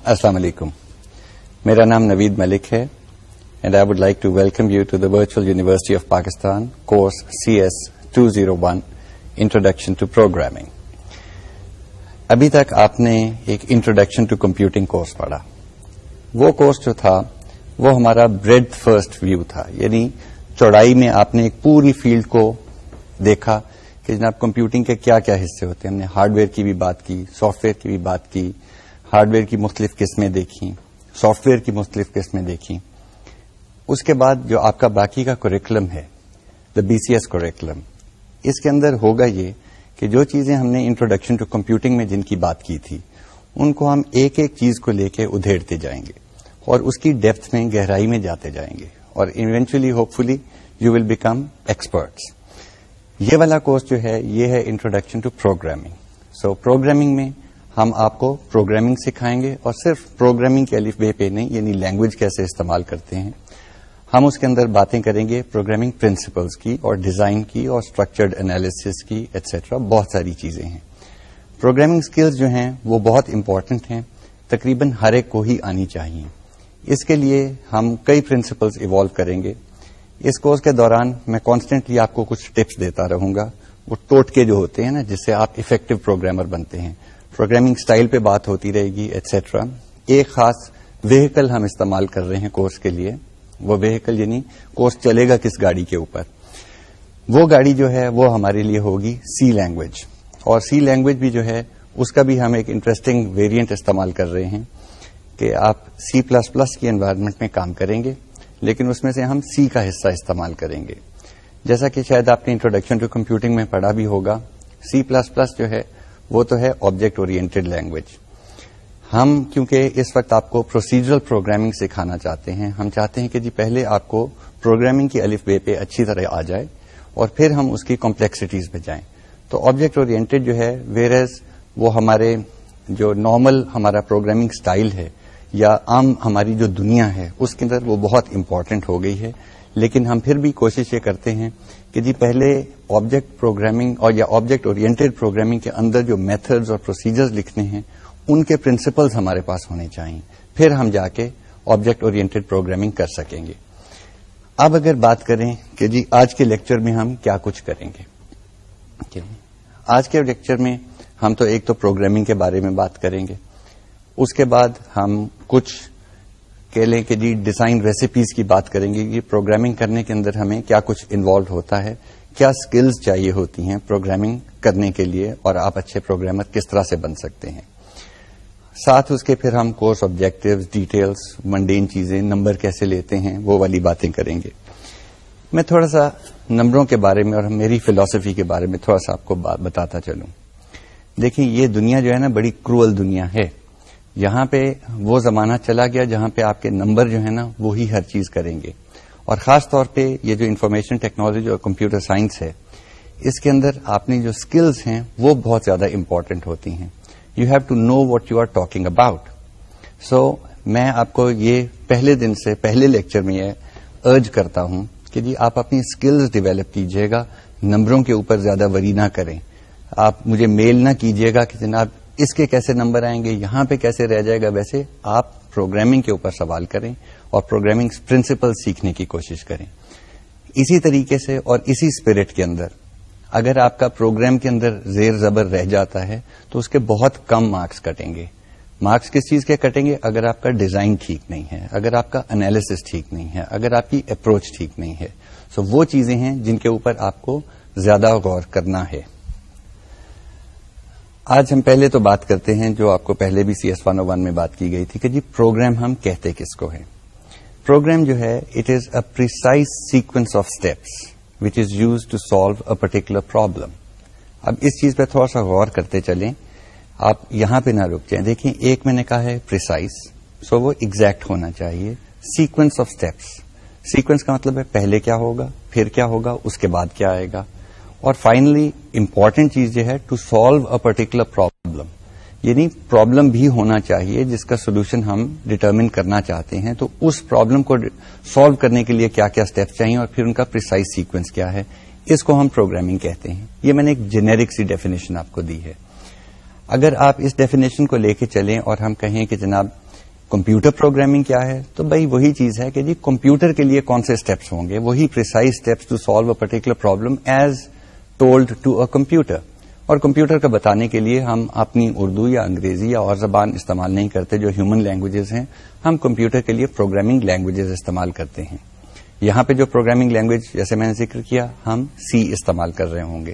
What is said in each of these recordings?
السلام علیکم. میرا نام نوید ملک ہے and I would like to welcome you to the virtual university of Pakistan course CS 201 introduction to programming. ابھی تک آپ نے ایک انٹروڈکشن ٹو کمپیوٹنگ کورس پڑھا. وہ کورس جو تھا وہ ہمارا بریڈ فرسٹ ویو تھا، یعنی چوڑائی میں آپ نے ایک پوری فیلڈ کو دیکھا کہ جناب کمپیوٹنگ کے کیا کیا حصے ہوتے ہیں. ہم نے ہارڈ ویئر کی بھی بات کی، سافٹ ویئر کی بھی بات کی، ہارڈ ویئر کی مختلف قسمیں دیکھیں، سافٹ ویئر کی مختلف قسمیں دیکھیں. اس کے بعد جو آپ کا باقی کا کریکولم ہے، دا BCS کریکولم، اس کے اندر ہوگا یہ کہ جو چیزیں ہم نے انٹروڈکشن ٹو کمپیوٹنگ میں جن کی بات کی تھی ان کو ہم ایک ایک چیز کو لے کے ادھیڑتے جائیں گے اور اس کی ڈیپتھ میں، گہرائی میں جاتے جائیں گے اور eventually hopefully you will become experts. یہ والا کورس جو ہے یہ ہے introduction to programming. So programming میں ہم آپ کو پروگرامنگ سکھائیں گے اور صرف پروگرامنگ کے الف بے پہ نہیں، یعنی لینگویج کیسے استعمال کرتے ہیں. ہم اس کے اندر باتیں کریں گے پروگرامنگ پرنسپلز کی اور ڈیزائن کی اور اسٹرکچرڈ انالیسس کی ایٹسٹرا. بہت ساری چیزیں ہیں. پروگرامنگ سکلز جو ہیں وہ بہت امپورٹنٹ ہیں، تقریباً ہر ایک کو ہی آنی چاہیے. اس کے لیے ہم کئی پرنسپلز ایوالو کریں گے. اس کورس کے دوران میں کانسٹنٹلی آپ کو کچھ ٹپس دیتا رہوں گا. وہ ٹوٹکے جو ہوتے ہیں نا جس سے آپ افیکٹو پروگرامر بنتے ہیں، پروگرامنگ سٹائل پہ بات ہوتی رہے گی ایٹسٹرا. ایک خاص وہیکل ہم استعمال کر رہے ہیں کورس کے لیے. وہ وہیکل یعنی کورس چلے گا کس گاڑی کے اوپر. وہ گاڑی جو ہے وہ ہمارے لیے ہوگی C لینگویج. اور C لینگویج بھی جو ہے اس کا بھی ہم ایک انٹرسٹنگ ویریئنٹ استعمال کر رہے ہیں کہ آپ C++ کی انوائرمنٹ میں کام کریں گے، لیکن اس میں سے ہم C کا حصہ استعمال کریں گے. جیسا کہ شاید آپ نے انٹروڈکشن ٹو کمپیوٹنگ میں پڑھا بھی ہوگا، C++ جو ہے وہ تو ہے آبجیکٹ اورینٹڈ لینگویج. ہم کیونکہ اس وقت آپ کو پروسیجرل پروگرامنگ سکھانا چاہتے ہیں، ہم چاہتے ہیں کہ جی پہلے آپ کو پروگرامنگ کی الف بے پہ اچھی طرح آ جائے اور پھر ہم اس کی کمپلیکسٹیز پہ جائیں. تو آبجیکٹ اورینٹڈ جو ہے ویئرز وہ ہمارے جو نارمل ہمارا پروگرامنگ سٹائل ہے یا عام ہماری جو دنیا ہے اس کے اندر وہ بہت امپورٹنٹ ہو گئی ہے. لیکن ہم پھر بھی کوشش یہ کرتے ہیں کہ جی پہلے آبجیکٹ پروگرامنگ اور یا آبجیکٹ اورینٹڈ پروگرامنگ کے اندر جو میتھڈز اور پروسیجرز لکھنے ہیں ان کے پرنسپلز ہمارے پاس ہونے چاہیے، پھر ہم جا کے آبجیکٹ اورینٹڈ پروگرامنگ کر سکیں گے. اب اگر بات کریں کہ جی آج کے لیکچر میں ہم کیا کچھ کریں گے، آج کے لیکچر میں ہم تو ایک تو پروگرامنگ کے بارے میں بات کریں گے. اس کے بعد ہم کچھ کہہ لیں کہ جی ڈیزائن ریسیپیز کی بات کریں گے کہ پروگرامنگ کرنے کے اندر ہمیں کیا کچھ انوالو ہوتا ہے، کیا سکلز چاہیے ہوتی ہیں پروگرامنگ کرنے کے لیے اور آپ اچھے پروگرامر کس طرح سے بن سکتے ہیں. ساتھ اس کے پھر ہم کورس آبجیکٹیوز، ڈیٹیلز، منڈین چیزیں، نمبر کیسے لیتے ہیں وہ والی باتیں کریں گے. میں تھوڑا سا نمبروں کے بارے میں اور میری فلسفی کے بارے میں تھوڑا سا آپ کو بتاتا چلوں. دیکھیں یہ دنیا جو ہے نا بڑی کروئل دنیا ہے. یہاں پہ وہ زمانہ چلا گیا جہاں پہ آپ کے نمبر جو ہے نا وہی ہر چیز کریں گے. اور خاص طور پہ یہ جو انفارمیشن ٹیکنالوجی اور کمپیوٹر سائنس ہے اس کے اندر آپ نے جو سکلز ہیں وہ بہت زیادہ امپورٹنٹ ہوتی ہیں. You have to know what you are talking about. So میں آپ کو یہ پہلے دن سے پہلے لیکچر میں یہ ارج کرتا ہوں کہ جی آپ اپنی سکلز ڈیولپ کیجیے گا، نمبروں کے اوپر زیادہ وری نہ کریں. آپ مجھے میل نہ کیجیے گا کہ جناب اس کے کیسے نمبر آئیں گے، یہاں پہ کیسے رہ جائے گا. ویسے آپ پروگرامنگ کے اوپر سوال کریں اور پروگرامنگ پرنسپل سیکھنے کی کوشش کریں. اسی طریقے سے اور اسی اسپرٹ کے اندر اگر آپ کا پروگرام کے اندر زیر زبر رہ جاتا ہے تو اس کے بہت کم مارکس کٹیں گے. مارکس کس چیز کے کٹیں گے؟ اگر آپ کا ڈیزائن ٹھیک نہیں ہے، اگر آپ کا انالیسس ٹھیک نہیں ہے، اگر آپ کی اپروچ ٹھیک نہیں ہے. سو وہ چیزیں ہیں جن کے اوپر آپ کو زیادہ غور کرنا ہے. آج ہم پہلے تو بات کرتے ہیں جو آپ کو پہلے بھی CS 101 میں بات کی گئی تھی کہ جی پروگرام ہم کہتے کس کو ہیں. پروگرام جو ہے it is a precise sequence of steps which is used to solve a particular problem. اب اس چیز پہ تھوڑا سا غور کرتے چلیں، آپ یہاں پہ نہ رک جائیں. دیکھیں ایک میں نے کہا ہے پریسائز، سو وہ ایگزیکٹ ہونا چاہیے. سیکوینس آف اسٹیپس، سیکوینس کا مطلب ہے پہلے کیا ہوگا، پھر کیا ہوگا، اس کے بعد کیا آئے گا. اور فائنلی امپورٹنٹ چیز یہ ہے to solve a particular problem, یعنی پرابلم بھی ہونا چاہیے جس کا سولوشن ہم ڈٹرمن کرنا چاہتے ہیں. تو اس پرابلم کو سالو کرنے کے لیے کیا کیا اسٹیپس چاہیے اور پھر ان کا پریسائز سیکوینس کیا ہے، اس کو ہم پروگرامنگ کہتے ہیں. یہ میں نے ایک جینیرک سی ڈیفینیشن آپ کو دی ہے. اگر آپ اس ڈیفینیشن کو لے کے چلیں اور ہم کہیں کہ جناب کمپیوٹر پروگرامنگ کیا ہے؟ تو بھائی وہی چیز ہے کہ جی کمپیوٹر کے لیے کون سے اسٹیپس ہوں گے، وہی precise steps to solve a particular problem as told to a computer. اور کمپیوٹر کا بتانے کے لیے ہم اپنی اردو یا انگریزی یا اور زبان استعمال نہیں کرتے جو ہیومن لینگویجز ہیں، ہم کمپیوٹر کے لیے پروگرامنگ لینگویجز استعمال کرتے ہیں. یہاں پہ جو پروگرامنگ لینگویج جیسے میں نے ذکر کیا ہم سی استعمال کر رہے ہوں گے.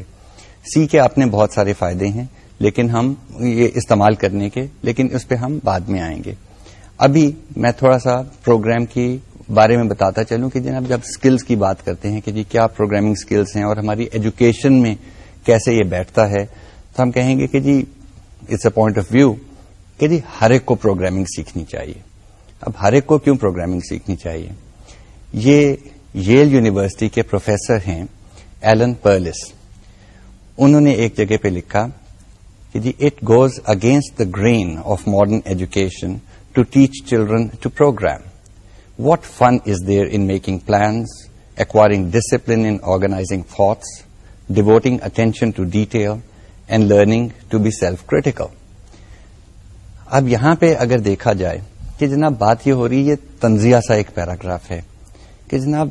سی کے اپنے بہت سارے فائدے ہیں لیکن ہم یہ استعمال کرنے کے، لیکن اس پہ ہم بعد میں آئیں گے. ابھی میں تھوڑا سا پروگرام کی بارے میں بتاتا چلوں کہ جناب جب سکلز کی بات کرتے ہیں کہ جی کیا پروگرامنگ سکلز ہیں اور ہماری ایجوکیشن میں کیسے یہ بیٹھتا ہے، تو ہم کہیں گے کہ جی it's a point of view کہ جی ہر ایک کو پروگرامنگ سیکھنی چاہیے. اب ہر ایک کو کیوں پروگرامنگ سیکھنی چاہیے؟ یہ ییل یونیورسٹی کے پروفیسر ہیں ایلن پرلس. انہوں نے ایک جگہ پہ لکھا کہ جی it goes against the grain of modern education to teach children to program. What fun is there in making plans, acquiring discipline in organising thoughts, devoting attention to detail and learning to be self critical. اب یہاں پہ اگر دیکھا جائے کہ جناب بات یہ ہو رہی ہے، یہ تنزیہ سا ایک پیراگراف ہے کہ جناب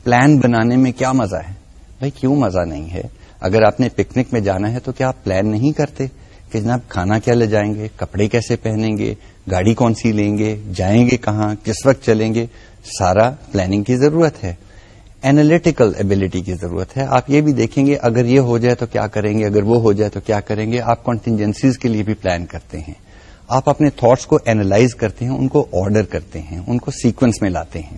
پلان بنانے میں کیا مزہ ہے. بھائی کیوں مزہ نہیں ہے؟ اگر آپ نے پکنک میں جانا ہے تو کیا آپ پلان نہیں کرتے کہ جناب کھانا کیا لے جائیں گے، کپڑے کیسے پہنیں گے، گاڑی کون سی لیں گے، جائیں گے کہاں، کس وقت چلیں گے؟ سارا پلاننگ کی ضرورت ہے، اینالیٹیکل ایبلٹی کی ضرورت ہے. آپ یہ بھی دیکھیں گے اگر یہ ہو جائے تو کیا کریں گے، اگر وہ ہو جائے تو کیا کریں گے. آپ کنٹینجنسیز کے لیے بھی پلان کرتے ہیں، آپ اپنے تھاٹس کو اینالائز کرتے ہیں، ان کو آرڈر کرتے ہیں، ان کو سیکوینس میں لاتے ہیں،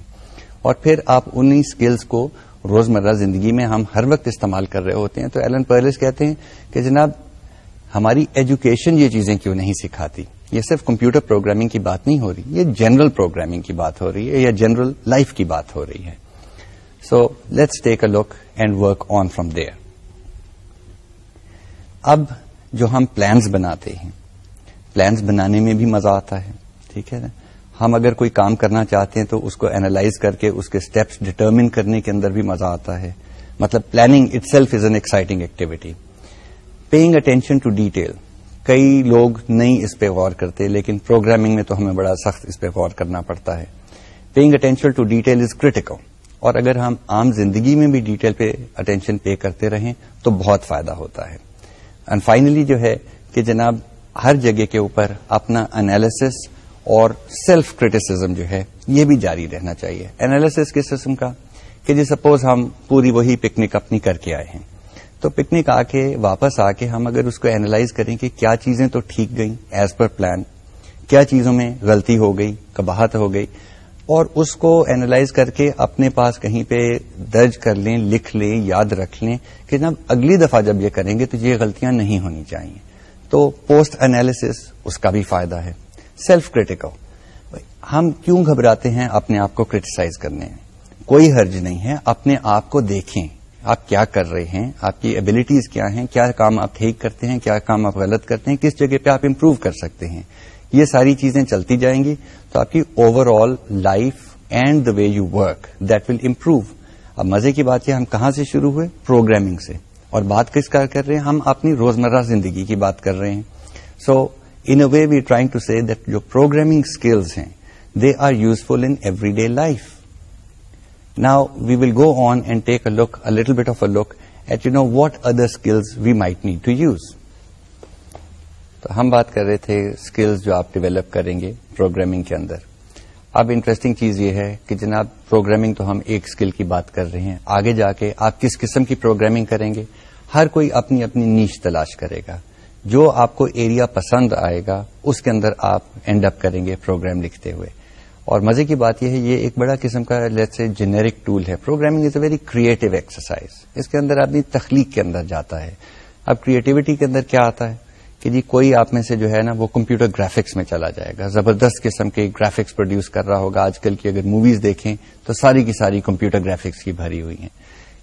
اور پھر آپ انہی سکلز کو روزمرہ زندگی میں ہم ہر وقت استعمال کر رہے ہوتے ہیں. تو ایلن پرلس کہتے ہیں کہ جناب ہماری ایجوکیشن یہ چیزیں کیوں نہیں سکھاتی. یہ صرف کمپیوٹر پروگرامنگ کی بات نہیں ہو رہی، یہ جنرل پروگرامنگ کی بات ہو رہی ہے یا جنرل لائف کی بات ہو رہی ہے. So let's take a look and work on from there. اب جو ہم پلانز بناتے ہیں، پلانز بنانے میں بھی مزہ آتا ہے، ٹھیک ہے نا. ہم اگر کوئی کام کرنا چاہتے ہیں تو اس کو اینالائز کر کے اس کے اسٹیپس ڈٹرمن کرنے کے اندر بھی مزہ آتا ہے. مطلب planning itself is an exciting activity. Paying attention to detail, کئی لوگ نہیں اس پہ غور کرتے لیکن پروگرامنگ میں تو ہمیں بڑا سخت اس پہ غور کرنا پڑتا ہے. Paying attention to detail is critical, اور اگر ہم عام زندگی میں بھی ڈیٹیل پہ اٹینشن پے کرتے رہیں تو بہت فائدہ ہوتا ہے. اینڈ فائنلی جو ہے کہ جناب ہر جگہ کے اوپر اپنا انالیسس اور سیلف کریٹیسزم جو ہے یہ بھی جاری رہنا چاہیے. انالیسس کس قسم کا کہ جی سپوز ہم پوری وہی پکنک اپنی کر کے آئے ہیں، تو پکنک آ کے واپس آ کے ہم اگر اس کو اینالائز کریں کہ کیا چیزیں تو ٹھیک گئیں ایز پر پلان، کیا چیزوں میں غلطی ہو گئی، قباحت ہو گئی، اور اس کو اینالائز کر کے اپنے پاس کہیں پہ درج کر لیں، لکھ لیں، یاد رکھ لیں کہ جناب اگلی دفعہ جب یہ کریں گے تو یہ غلطیاں نہیں ہونی چاہیے. تو پوسٹ انالیسس اس کا بھی فائدہ ہے. سیلف کریٹیکل، ہم کیوں گھبراتے ہیں اپنے آپ کو کریٹیسائز کرنے میں؟ کوئی حرج نہیں ہے، اپنے آپ کو دیکھیں آپ کیا کر رہے ہیں، آپ کی ایبلٹیز کیا ہیں، کیا کام آپ ٹھیک کرتے ہیں، کیا کام آپ غلط کرتے ہیں، کس جگہ پہ آپ امپروو کر سکتے ہیں. یہ ساری چیزیں چلتی جائیں گی تو آپ کی over all life and the way you work that will improve. اب مزے کی بات یہ ہم کہاں سے شروع ہوئے؟ پروگرامنگ سے. اور بات کس کا کر رہے ہیں؟ ہم اپنی روزمرہ زندگی کی بات کر رہے ہیں. سو in a way we are trying to say that your programming skills hain, they are useful in everyday life. Now we will go on and take a little bit of a look at what other skills we might need to use. تو ہم بات کر رہے تھے skills جو آپ develop کریں گے پروگرامنگ کے اندر. اب انٹرسٹنگ چیز یہ ہے کہ جناب پروگرامنگ تو ہم ایک اسکل کی بات کر رہے ہیں، آگے جا کے آپ کس قسم کی پروگرامنگ کریں گے، ہر کوئی اپنی اپنی نیش تلاش کرے گا. جو آپ کو ایریا پسند آئے گا اس کے اندر آپ اینڈ اپ کریں گے پروگرام لکھتے ہوئے. اور مزے کی بات یہ ہے یہ ایک بڑا قسم کا لیٹس سے جنیرک ٹول ہے. Programming is a very creative exercise. اس کے اندر آدمی تخلیق کے اندر جاتا ہے. اب کریٹیوٹی کے اندر کیا آتا ہے کہ جی کوئی آپ میں سے جو ہے نا وہ کمپیوٹر گرافکس میں چلا جائے گا، زبردست قسم کے گرافکس پروڈیوس کر رہا ہوگا. آج کل کی اگر موویز دیکھیں تو ساری کی ساری کمپیوٹر گرافکس کی بھری ہوئی ہیں.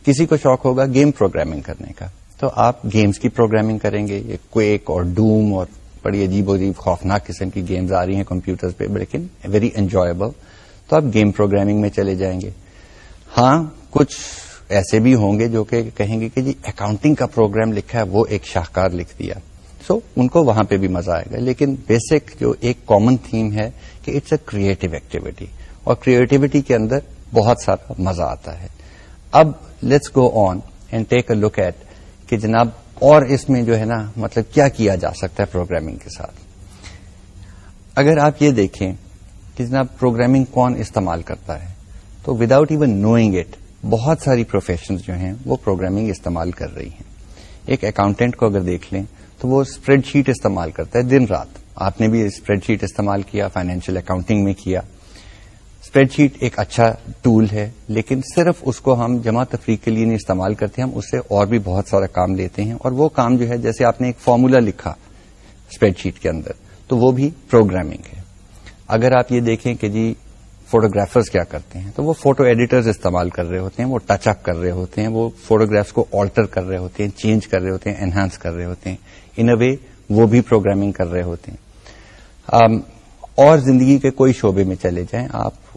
کسی کو شوق ہوگا گیم پروگرامنگ کرنے کا تو آپ گیمز کی پروگرامنگ کریں گے. یہ کویک اور ڈوم اور بڑی عجیب و عجیب خوفناک قسم کی گیمز آ رہی ہیں کمپیوٹرز پہ لیکن ویری انجوائبل، تو آپ گیم پروگرامنگ میں چلے جائیں گے. ہاں کچھ ایسے بھی ہوں گے جو کہ کہیں گے کہ جی اکاؤنٹنگ کا پروگرام لکھا ہے وہ ایک شاہکار لکھ دیا. سو ان کو وہاں پہ بھی مزہ آئے گا. لیکن بیسک جو ایک کامن تھیم ہے کہ اٹس اے کریٹو ایکٹیویٹی, اور کریٹیوٹی کے اندر بہت سارا مزہ آتا ہے. اب let's go on and take a look at کہ جناب اور اس میں جو ہے نا مطلب کیا کیا جا سکتا ہے پروگرامنگ کے ساتھ. اگر آپ یہ دیکھیں کہ جناب پروگرامنگ کون استعمال کرتا ہے, تو وداؤٹ ایون نوئنگ اٹ بہت ساری پروفیشنز جو ہیں وہ پروگرامنگ استعمال کر رہی ہیں. ایک اکاؤنٹنٹ کو اگر دیکھ لیں تو وہ اسپریڈ شیٹ استعمال کرتا ہے دن رات. آپ نے بھی اسپریڈ شیٹ استعمال کیا, فائنینشیل اکاؤنٹنگ میں کیا. اسپریڈ شیٹ ایک اچھا ٹول ہے, لیکن صرف اس کو ہم جمع تفریق کے لیے نہیں استعمال کرتے, ہم اس سے اور بھی بہت سارا کام لیتے ہیں. اور وہ کام جو ہے جیسے آپ نے ایک فارمولا لکھا اسپریڈ شیٹ کے اندر, تو وہ بھی پروگرامنگ ہے. اگر آپ یہ دیکھیں کہ جی فوٹوگرافرز کیا کرتے ہیں, تو وہ فوٹو ایڈیٹرز استعمال کر رہے ہوتے ہیں, وہ ٹچ اپ کر رہے ہوتے ہیں, وہ فوٹوگرافس کو آلٹر کر رہے ہوتے ہیں, چینج کر رہے ہوتے ہیں, انہانس کر رہے ہوتے ہیں. ان اے وے وہ بھی پروگرامنگ کر رہے ہوتے ہیں. اور زندگی کے کوئی شعبے میں چلے جائیں, آپ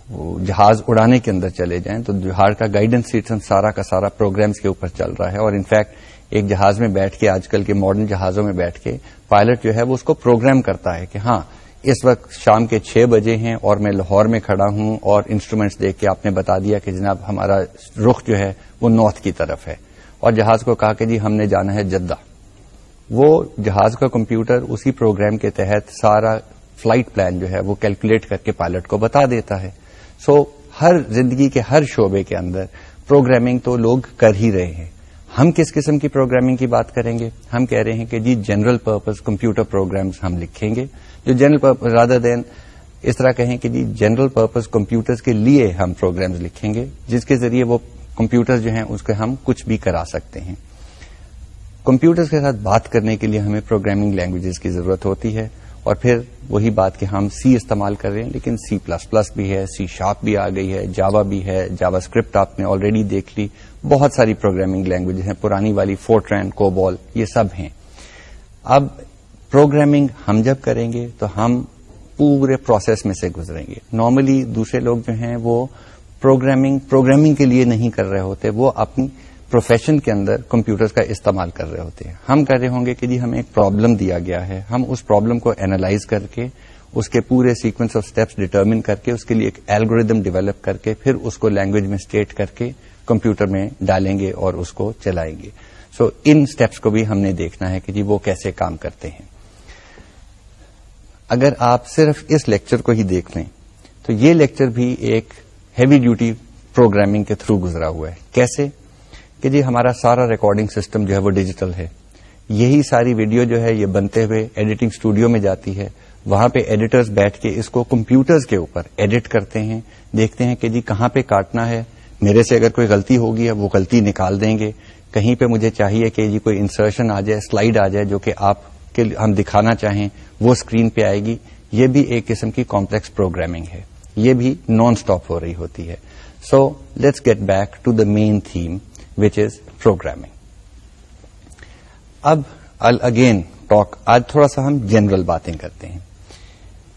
جہاز اڑانے کے اندر چلے جائیں تو جہاز کا گائیڈنس سسٹم سارا کا سارا پروگرامز کے اوپر چل رہا ہے. اور انفیکٹ ایک جہاز میں بیٹھ کے, آج کل کے ماڈرن جہازوں میں بیٹھ کے پائلٹ جو ہے وہ اس کو پروگرام کرتا ہے کہ ہاں اس وقت شام کے 6 بجے ہیں اور میں لاہور میں کھڑا ہوں, اور انسٹرومنٹس دیکھ کے آپ نے بتا دیا کہ جناب ہمارا رخ جو ہے وہ نارتھ کی طرف ہے, اور جہاز کو کہا کہ جی ہم نے جانا ہے جدہ. وہ جہاز کا کمپیوٹر اسی پروگرام کے تحت سارا فلائٹ پلان جو ہے وہ کیلکولیٹ کر کے پائلٹ کو بتا دیتا ہے. سو ہر زندگی کے ہر شعبے کے اندر پروگرامنگ تو لوگ کر ہی رہے ہیں. ہم کس قسم کی پروگرامنگ کی بات کریں گے؟ ہم کہہ رہے ہیں کہ جی جنرل پرپز کمپیوٹر پروگرامز ہم لکھیں گے, جو جنرل پرپز رادر دین اس طرح کہیں کہ جی جنرل پرپز کمپیوٹرز کے لیے ہم پروگرامز لکھیں گے, جس کے ذریعے وہ کمپیوٹر جو ہیں اس کے ہم کچھ بھی کرا سکتے ہیں. کمپیوٹرز کے ساتھ بات کرنے کے لیے ہمیں پروگرامنگ لینگویجز کی ضرورت ہوتی ہے, اور پھر وہی بات کہ ہم سی استعمال کر رہے ہیں, لیکن C++ بھی ہے, C# بھی آ گئی ہے, جاوا بھی ہے, جاوا اسکرپٹ آپ نے آلریڈی دیکھ لی. بہت ساری پروگرامنگ لینگویج ہیں, پرانی والی فورٹرین, کوبول, یہ سب ہیں. اب پروگرامنگ ہم جب کریں گے تو ہم پورے پروسیس میں سے گزریں گے. نارملی دوسرے لوگ جو ہیں وہ پروگرامنگ کے لیے نہیں کر رہے ہوتے, وہ اپنی پروفیشن کے اندر کمپیوٹرز کا استعمال کر رہے ہوتے ہیں. ہم کر رہے ہوں گے کہ جی ہمیں ایک پرابلم دیا گیا ہے, ہم اس پرابلم کو اینالائز کر کے اس کے پورے سیکوینس آف سٹیپس ڈٹرمن کر کے اس کے لیے ایک الگوریدم ڈیولپ کر کے پھر اس کو لینگویج میں اسٹیٹ کر کے کمپیوٹر میں ڈالیں گے اور اس کو چلائیں گے. سو ان سٹیپس کو بھی ہم نے دیکھنا ہے کہ جی وہ کیسے کام کرتے ہیں. اگر آپ صرف اس لیکچر کو ہی دیکھ لیں تو یہ لیکچر بھی ایک ہیوی ڈیوٹی پروگرامنگ کے تھرو گزرا ہوا ہے. کیسے کہ جی ہمارا سارا ریکارڈنگ سسٹم جو ہے وہ ڈیجیٹل ہے. یہی ساری ویڈیو جو ہے یہ بنتے ہوئے ایڈیٹنگ اسٹوڈیو میں جاتی ہے, وہاں پہ ایڈیٹرز بیٹھ کے اس کو کمپیوٹرز کے اوپر ایڈٹ کرتے ہیں, دیکھتے ہیں کہ جی کہاں پہ کاٹنا ہے, میرے سے اگر کوئی غلطی ہوگی ہے وہ غلطی نکال دیں گے, کہیں پہ مجھے چاہیے کہ جی کوئی انسرشن آ جائے, سلائیڈ آ جائے جو کہ آپ کے ہم دکھانا چاہیں وہ اسکرین پہ آئے گی. یہ بھی ایک قسم کی کمپلیکس پروگرامنگ ہے, یہ بھی نان اسٹاپ ہو رہی ہوتی ہے. So let's get back to the main theme which is programming. اب اگین ٹاک, آج تھوڑا سا ہم جنرل باتیں کرتے ہیں.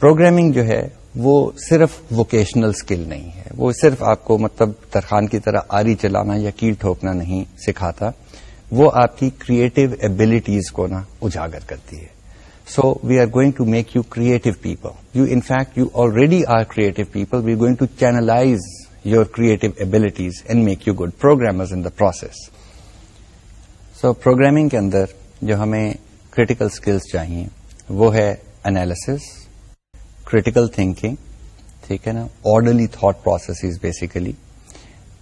پروگرامنگ جو ہے وہ صرف ووکیشنل اسکل نہیں ہے, وہ صرف آپ کو مطلب ترخان کی طرح آری چلانا یا کیل ٹھوکنا نہیں سکھاتا, وہ آپ کی کریٹو ایبلٹیز کو نا اجاگر کرتی ہے. So we are going to make you creative people. You in fact you already are creative people. We are going to channelise your creative abilities and make you good programmers in the process. So programming کے اندر جو ہمیں critical skills چاہیے وہ ہے analysis, critical thinking, ٹھیک ہے نا, orderly thought processes basically,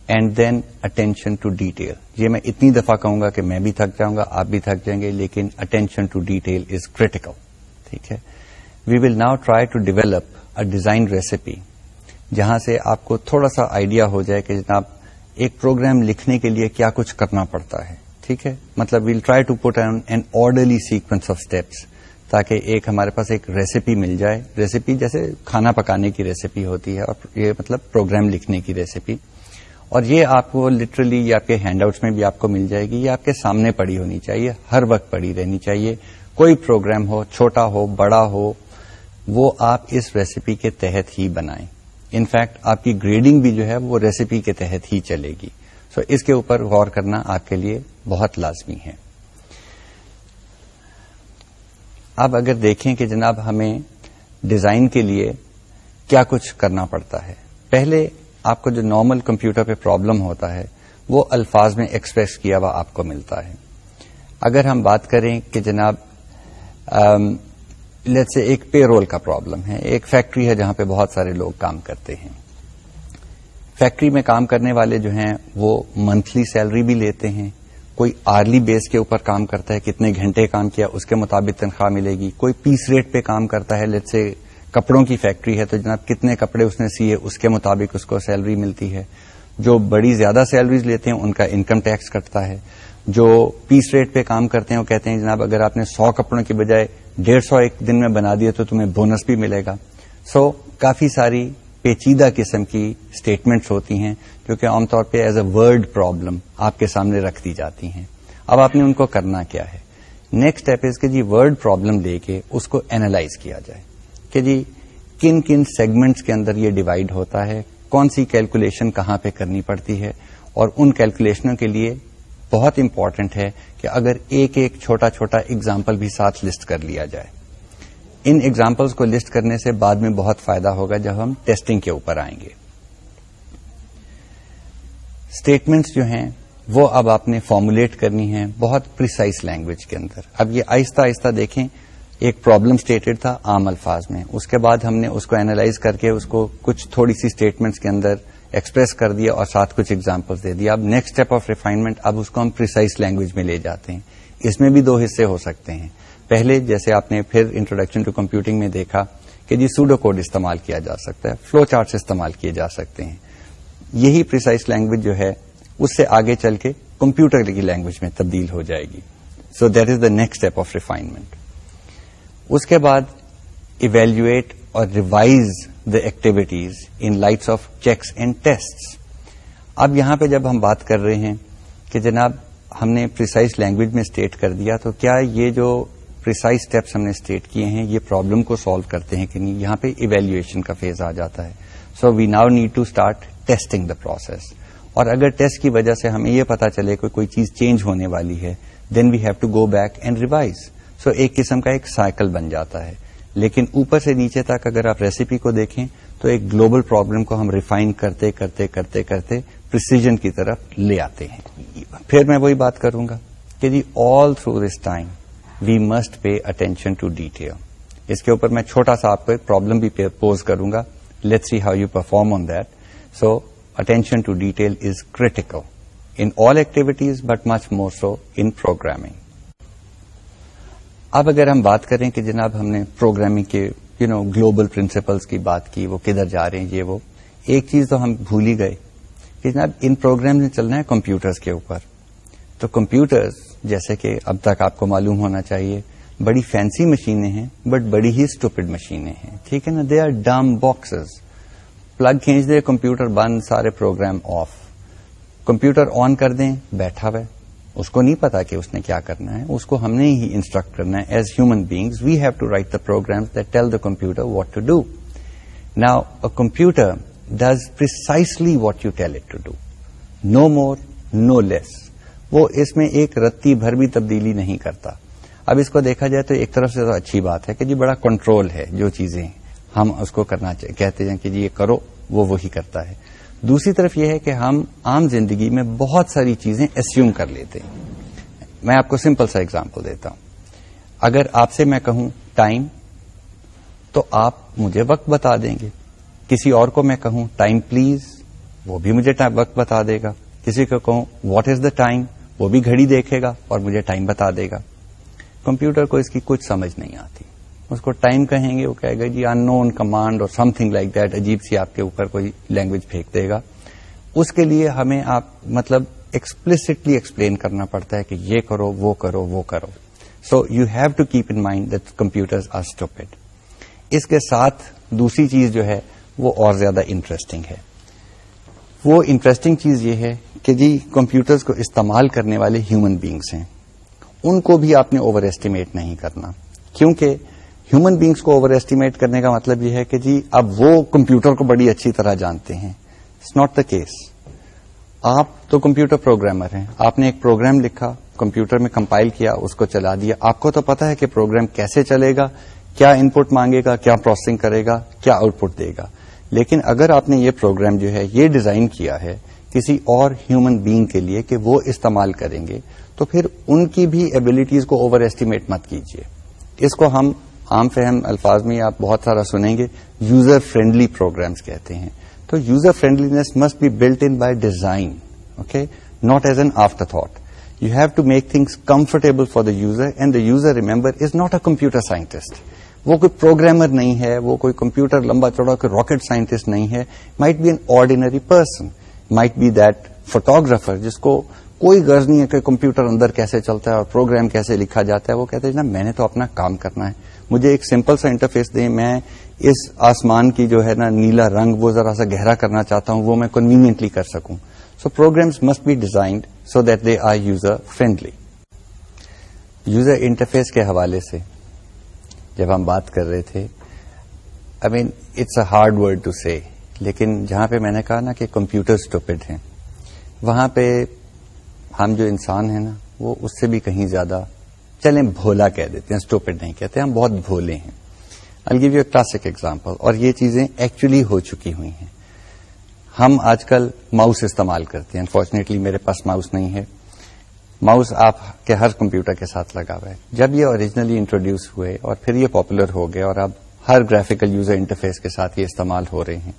and then attention to detail. یہ میں اتنی دفعہ کہوں گا کہ میں بھی تھک جاؤں گا, آپ بھی تھک جائیں گے, لیکن attention to detail is critical. ٹھیک ہے. We will now try to develop a design recipe جہاں سے آپ کو تھوڑا سا آئیڈیا ہو جائے کہ جناب ایک پروگرام لکھنے کے لیے کیا کچھ کرنا پڑتا ہے. ٹھیک ہے, مطلب we'll try to put an orderly sequence of steps, تاکہ ایک ہمارے پاس ایک ریسیپی مل جائے. ریسیپی جیسے کھانا پکانے کی ریسیپی ہوتی ہے, اور یہ مطلب پروگرام لکھنے کی ریسیپی. اور یہ آپ کو لٹرلی یہ آپ کے ہینڈ آؤٹس میں بھی آپ کو مل جائے گی, یہ آپ کے سامنے پڑی ہونی چاہیے, ہر وقت پڑی رہنی چاہیے. کوئی پروگرام ہو, چھوٹا ہو بڑا ہو, وہ آپ اس ریسیپی کے تحت ہی بنائیں. انفیکٹ آپ کی گریڈنگ بھی جو ہے وہ ریسیپی کے تحت ہی چلے گی. سو اس کے اوپر غور کرنا آپ کے لیے بہت لازمی ہے. اب اگر دیکھیں کہ جناب ہمیں ڈیزائن کے لیے کیا کچھ کرنا پڑتا ہے، پہلے آپ کو جو نارمل کمپیوٹر پہ پرابلم ہوتا ہے وہ الفاظ میں ایکسپریس کیا ہوا آپ کو ملتا ہے. اگر ہم بات کریں کہ جناب لیٹس سے ایک پے رول کا پرابلم ہے، ایک فیکٹری ہے جہاں پہ بہت سارے لوگ کام کرتے ہیں. فیکٹری میں کام کرنے والے جو ہیں وہ منتھلی سیلری بھی لیتے ہیں، کوئی آرلی بیس کے اوپر کام کرتا ہے، کتنے گھنٹے کام کیا اس کے مطابق تنخواہ ملے گی. کوئی پیس ریٹ پہ کام کرتا ہے، لیٹس سے کپڑوں کی فیکٹری ہے تو جناب کتنے کپڑے اس نے سیے اس کے مطابق اس کو سیلری ملتی ہے. جو بڑی زیادہ سیلریز لیتے ہیں ان کا انکم ٹیکس کٹتا ہے. جو پیس ریٹ پہ کام کرتے ہیں وہ کہتے ہیں جناب اگر آپ نے 100 کپڑوں کی بجائے 150 ایک دن میں بنا دیے تو تمہیں بونس بھی ملے گا. سو کافی ساری پیچیدہ قسم کی اسٹیٹمنٹس ہوتی ہیں جو کہ عام طور پہ ایز اے ورڈ پرابلم آپ کے سامنے رکھ دی جاتی ہیں. اب آپ نے ان کو کرنا کیا ہے؟ نیکسٹ اسٹیپ از کہ جی ورڈ پرابلم لے کے اس کو اینالائز کیا جائے کہ جی کن کن سیگمنٹس کے اندر یہ ڈیوائڈ ہوتا ہے، کون سی کیلکولیشن کہاں پہ کرنی پڑتی ہے، اور ان کیلکولیشنوں کے لیے بہت امپورٹنٹ ہے کہ اگر ایک ایک چھوٹا چھوٹا اگزامپل بھی ساتھ لسٹ کر لیا جائے. ان ایگزامپلس کو لسٹ کرنے سے بعد میں بہت فائدہ ہوگا جب ہم ٹیسٹنگ کے اوپر آئیں گے. اسٹیٹمنٹس جو ہیں وہ اب آپ نے فارمولیٹ کرنی ہیں بہت پریسائز لینگویج کے اندر. اب یہ آہستہ آہستہ دیکھیں، ایک پرابلم اسٹیٹڈ تھا عام الفاظ میں، اس کے بعد ہم نے اس کو اینالائز کر کے اس کو کچھ تھوڑی سی اسٹیٹمنٹس کے اندر ایکسپریس کر دیا اور ساتھ کچھ ایگزامپلس دے دیا. اب نیکسٹ اسٹیپ آف ریفائنمنٹ، اب اس کو ہم پریسائز لینگویج میں لے جاتے ہیں. اس میں بھی 2 حصے ہو سکتے ہیں. پہلے جیسے آپ نے پھر انٹروڈکشن ٹو کمپیوٹنگ میں دیکھا کہ جی سوڈو کوڈ استعمال کیا جا سکتا ہے، فلو چارٹس استعمال کیے جا سکتے ہیں. یہی پریسائز لینگویج جو ہے اس سے آگے چل کے کمپیوٹر کی لینگویج میں تبدیل ہو جائے گی. So that is the next step of refinement. اس کے بعد ایویلویٹ اور revise the activities in lights of checks and tests. اب یہاں پہ جب ہم بات کر رہے ہیں کہ جناب ہم نے پریسائز لینگویج میں اسٹیٹ کر دیا تو کیا یہ جو پریسائز اسٹیپس ہم نے اسٹیٹ کیے ہیں یہ پرابلم کو سالو کرتے ہیں کہ نہیں؟ یہاں پہ ایویلویشن کا فیز آ جاتا ہے. So we now need to start testing the process. اور اگر ٹیسٹ کی وجہ سے ہمیں یہ پتا چلے کہ کوئی چیز چینج ہونے والی ہے then we have to go back and revise. So ایک قسم کا ایک سائیکل بن جاتا ہے. لیکن اوپر سے نیچے تک اگر آپ ریسیپی کو دیکھیں تو ایک گلوبل پرابلم کو ہم ریفائن کرتے کرتے کرتے کرتے پریسیجن کی طرف لے آتے ہیں. پھر میں وہی بات کروں گا کہ جی all through this time we must pay attention to detail. اس کے اوپر میں چھوٹا سا آپ کو ایک پرابلم بھی پوز کروں گا. Let's see how you perform on that. So attention to detail is critical in all activities but much more so in programming. اب اگر ہم بات کریں کہ جناب ہم نے پروگرامنگ کے گلوبل پرنسپلس کی بات کی، وہ کدھر جا رہے ہیں، یہ وہ ایک چیز تو ہم بھول ہی گئے کہ جناب ان پروگرام نے چلنا ہے کمپیوٹرز کے اوپر. تو کمپیوٹرز جیسے کہ اب تک آپ کو معلوم ہونا چاہیے بڑی فینسی مشینیں ہیں بٹ بڑی ہی اسٹوپڈ مشینیں ہیں. ٹھیک ہے نا؟ They are dumb boxes. Plug کھینچ دے، کمپیوٹر بند، سارے پروگرام آف. کمپیوٹر آن کر دیں، بیٹھا ہوا ہے، اس کو نہیں پتا کہ اس نے کیا کرنا ہے، اس کو ہم نے ہی انسٹرکٹ کرنا ہے. As human beings we have to write the programs that tell the computer what to do. Now a computer does precisely what you tell it to do, no more no less. وہ اس میں ایک رتی بھر بھی تبدیلی نہیں کرتا. اب اس کو دیکھا جائے تو ایک طرف سے تو اچھی بات ہے کہ جی بڑا کنٹرول ہے، جو چیزیں ہم اس کو کرنا کہتے ہیں کہ جی یہ کرو وہ وہی کرتا ہے. دوسری طرف یہ ہے کہ ہم عام زندگی میں بہت ساری چیزیں اسیوم کر لیتے ہیں. میں آپ کو سمپل سا ایگزامپل دیتا ہوں. اگر آپ سے میں کہوں ٹائم تو آپ مجھے وقت بتا دیں گے. کسی اور کو میں کہوں ٹائم پلیز، وہ بھی مجھے وقت بتا دے گا. کسی کو کہوں واٹ از دا ٹائم، وہ بھی گھڑی دیکھے گا اور مجھے ٹائم بتا دے گا. کمپیوٹر کو اس کی کچھ سمجھ نہیں آتی. اس کو ٹائم کہیں گے وہ کہے گا جی ان نون کمانڈ اور سم تھنگ لائک دیٹ، عجیب سی آپ کے اوپر کوئی لینگویج پھینک دے گا. اس کے لیے ہمیں آپ مطلب ایکسپلسٹلی ایکسپلین کرنا پڑتا ہے کہ یہ کرو وہ کرو وہ کرو. So you have to keep in mind that computers are stupid. اس کے ساتھ دوسری چیز جو ہے وہ اور زیادہ انٹرسٹنگ ہے. وہ انٹرسٹنگ چیز یہ ہے کہ جی کمپیوٹرز کو استعمال کرنے والے ہیومن بینگس ہیں، ان کو بھی آپ نے اوور ایسٹیمیٹ نہیں کرنا. کیونکہ ہیومن بینگس کو اوور ایسٹیمیٹ کرنے کا مطلب یہ ہے کہ جی اب وہ کمپیوٹر کو بڑی اچھی طرح جانتے ہیں. It's not the case. آپ تو کمپیوٹر پروگرامر ہیں, آپ نے ایک پروگرام لکھا, کمپیوٹر میں کمپائل کیا, اس کو چلا دیا, آپ کو تو پتا ہے کہ پروگرام کیسے چلے گا, کیا ان پٹ مانگے گا, کیا پروسیسنگ کرے گا, کیا آؤٹ پٹ دے گا. لیکن اگر آپ نے یہ پروگرام جو ہے یہ ڈیزائن کیا ہے کسی اور ہیومن بینگ کے لیے کہ وہ استعمال کریں گے, تو پھر ان کی بھی ایبلٹیز کو اوور ایسٹیمیٹ مت کیجیے. اس کو ہم عام فہم الفاظ میں آپ بہت سارا سنیں گے, یوزر فرینڈلی پروگرامز کہتے ہیں. تو user friendliness must be built in by design, okay, not as an afterthought. You have to make things comfortable for the user, and the user, remember, is not a computer scientist. وہ کوئی programmer نہیں ہے, وہ کوئی computer لمبا چوڑا کوئی rocket scientist نہیں ہے. might be an ordinary person, might be that photographer جس کو کوئی غرض نہیں ہے کہ کمپیوٹر اندر کیسے چلتا ہے اور پروگرام کیسے لکھا جاتا ہے. وہ کہتے ہیں نا میں نے تو اپنا کام کرنا ہے, مجھے ایک سمپل سا انٹرفیس دیں, میں اس آسمان کی جو ہے نا نیلا رنگ وہ ذرا سا گہرا کرنا چاہتا ہوں, وہ میں کنوینئنٹلی کر سکوں. So programs must be designed so that they are user friendly. User interface کے حوالے سے جب ہم بات کر رہے تھے, I mean it's a hard word to say, لیکن جہاں پہ میں نے کہا نا کہ کمپیوٹر اسٹوپڈ ہیں, وہاں پہ ہم جو انسان ہیں نا وہ اس سے بھی کہیں زیادہ, چلیں بھولا کہہ دیتے ہیں, اسٹوپڈ نہیں کہتے, ہم بہت بھولے ہیں. I'll give you a classic example, اور یہ چیزیں ایکچولی ہو چکی ہوئی ہیں. ہم آج کل ماؤس استعمال کرتے ہیں. انفارچونیٹلی میرے پاس ماؤس نہیں ہے. ماؤس آپ کے ہر کمپیوٹر کے ساتھ لگا ہوا ہے. جب یہ اوریجنلی انٹروڈیوس ہوئے اور پھر یہ پاپولر ہو گئے اور اب ہر گرافیکل یوزر انٹرفیس کے ساتھ یہ استعمال ہو رہے ہیں,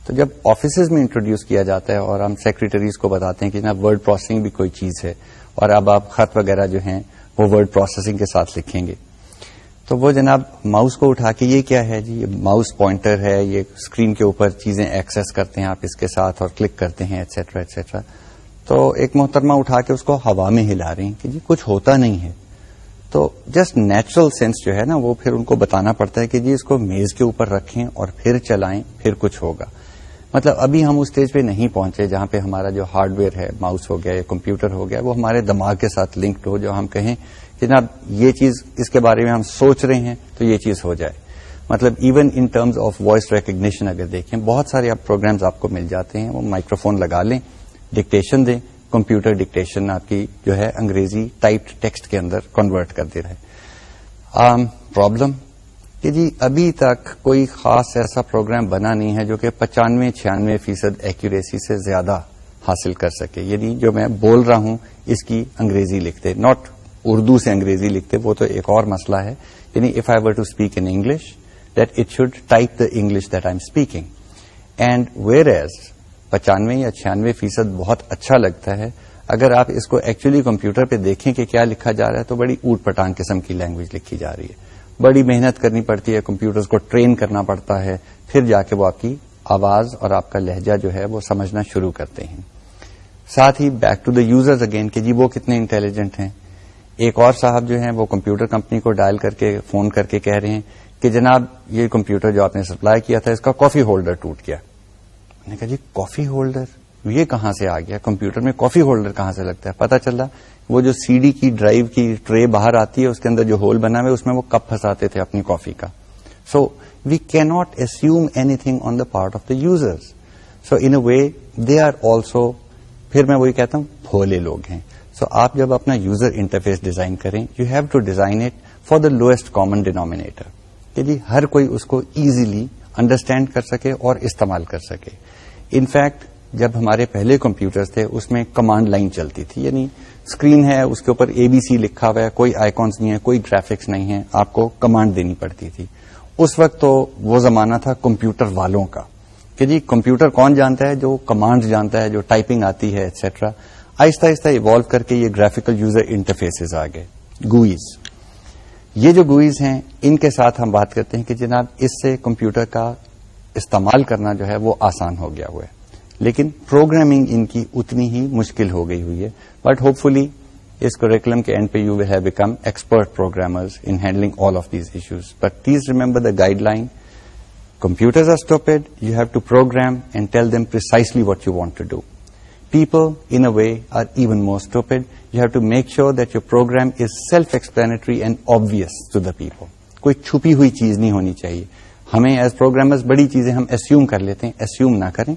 تو جب آفیسز میں انٹروڈیوس کیا جاتا ہے اور ہم سیکریٹریز کو بتاتے ہیں کہ جناب ورڈ پروسیسنگ بھی کوئی چیز ہے اور اب آپ خط وغیرہ جو ہیں وہ ورڈ پروسیسنگ کے ساتھ لکھیں گے, تو وہ جناب ماؤس کو اٹھا کے یہ کیا ہے جی, یہ ماؤس پوائنٹر ہے, یہ اسکرین کے اوپر چیزیں ایکسس کرتے ہیں آپ اس کے ساتھ اور کلک کرتے ہیں ایٹسیٹرا ایٹسیٹرا. تو ایک محترمہ اٹھا کے اس کو ہوا میں ہلا رہی ہیں کہ جی کچھ ہوتا نہیں ہے. تو جسٹ نیچرل سینس جو ہے نا وہ پھر ان کو بتانا پڑتا ہے کہ جی اس کو میز کے اوپر رکھیں اور پھر چلائیں, پھر کچھ ہوگا. مطلب ابھی ہم اس اسٹیج پہ نہیں پہنچے جہاں پہ ہمارا جو ہارڈ ویئر ہے, ماؤس ہو گیا یا کمپیوٹر ہو گیا, وہ ہمارے دماغ کے ساتھ لنکڈ ہو, جو ہم کہیں جناب یہ چیز اس کے بارے میں ہم سوچ رہے ہیں تو یہ چیز ہو جائے. مطلب even in terms of voice recognition اگر دیکھیں, بہت سارے آپ پروگرامز آپ کو مل جاتے ہیں, وہ مائکرو فون لگا لیں, ڈکٹیشن دیں, کمپیوٹر ڈکٹیشن آپ کی جو ہے انگریزی ٹائپڈ ٹیکسٹ کے اندر کنورٹ کر دے رہے. پرابلم کہ جی ابھی تک کوئی خاص ایسا پروگرام بنا نہیں ہے جو کہ 95-96% ایکوریسی سے زیادہ حاصل کر سکے. یعنی جو میں بول رہا ہوں اس کی انگریزی لکھتے, ناٹ اردو سے انگریزی لکھتے, وہ تو ایک اور مسئلہ ہے. یعنی if I were to speak in English that it should type the English that I am speaking. And whereas 95 یا 96% بہت اچھا لگتا ہے, اگر آپ اس کو ایکچولی کمپیوٹر پہ دیکھیں کہ کیا لکھا جا رہا ہے تو بڑی اوٹ پٹانگ قسم کی لینگویج لکھی جا رہی ہے. بڑی محنت کرنی پڑتی ہے, کمپیوٹرز کو ٹرین کرنا پڑتا ہے, پھر جا کے وہ آپ کی آواز اور آپ کا لہجہ جو ہے وہ سمجھنا شروع کرتے ہیں. ساتھ ہی back to the users again کہ جی وہ کتنے انٹیلیجنٹ ہیں. ایک اور صاحب جو ہیں وہ کمپیوٹر کمپنی کو ڈائل کر کے فون کر کے کہہ رہے ہیں کہ جناب یہ کمپیوٹر جو آپ نے سپلائی کیا تھا اس کا کافی ہولڈر ٹوٹ گیا. میں نے کہا جی کافی ہولڈر یہ کہاں سے آ گیا, کمپیوٹر میں کافی ہولڈر کہاں سے لگتا ہے. پتا چلا وہ جو سی ڈی کی ڈرائیو کی ٹرے باہر آتی ہے اس کے اندر جو ہول بنا ہوا ہے اس میں وہ کپ پھنساتے تھے اپنی کافی کا. So we can not assume anything on the part of the users. So in a way they are also, پھر میں وہی کہتا ہوں, بھولے لوگ ہیں. سو آپ جب اپنا یوزر انٹرفیس ڈیزائن کریں, you have to design it for the lowest common denominator, کہ جی ہر کوئی اس کو ایزیلی انڈرسٹینڈ کر سکے اور استعمال کر سکے. انفیکٹ جب ہمارے پہلے کمپیوٹرز تھے اس میں کمانڈ لائن چلتی تھی, یعنی اسکرین ہے اس کے اوپر ABC لکھا ہوا ہے, کوئی آئیکونس نہیں ہے, کوئی گرافکس نہیں ہے, آپ کو کمانڈ دینی پڑتی تھی. اس وقت تو وہ زمانہ تھا کمپیوٹر والوں کا کہ جی کمپیوٹر کون جانتا ہے, جو کمانڈ جانتا ہے, جو ٹائپنگ آتی ہے ایٹسیٹرا. آہستہ آہستہ ایوالو کر کے یہ گرافیکل یوزر انٹرفیسز آ گئے, گوئیز. یہ جو گوئیز ہیں ان کے ساتھ ہم بات کرتے ہیں کہ جناب اس سے کمپیوٹر کا استعمال کرنا جو ہے وہ آسان ہو گیا ہوا ہے, لیکن پروگرامنگ ان کی اتنی ہی مشکل ہو گئی ہوئی ہے. بٹ ہوپ فلی اس کریکولم کے اینڈ پہ you will have become expert programmers in handling all of these issues. But please remember the guideline, computers are stupid, you have to program and tell them precisely what you want to do. People, in a way, are even more stupid. You have to make sure that your program is self-explanatory and obvious to the people. کوئی چھپی ہوئی چیز نہیں ہونی چاہیے. ہمیں as programmers بڑی چیزیں ہم assume کر لیتے ہیں, assume نہ کریں.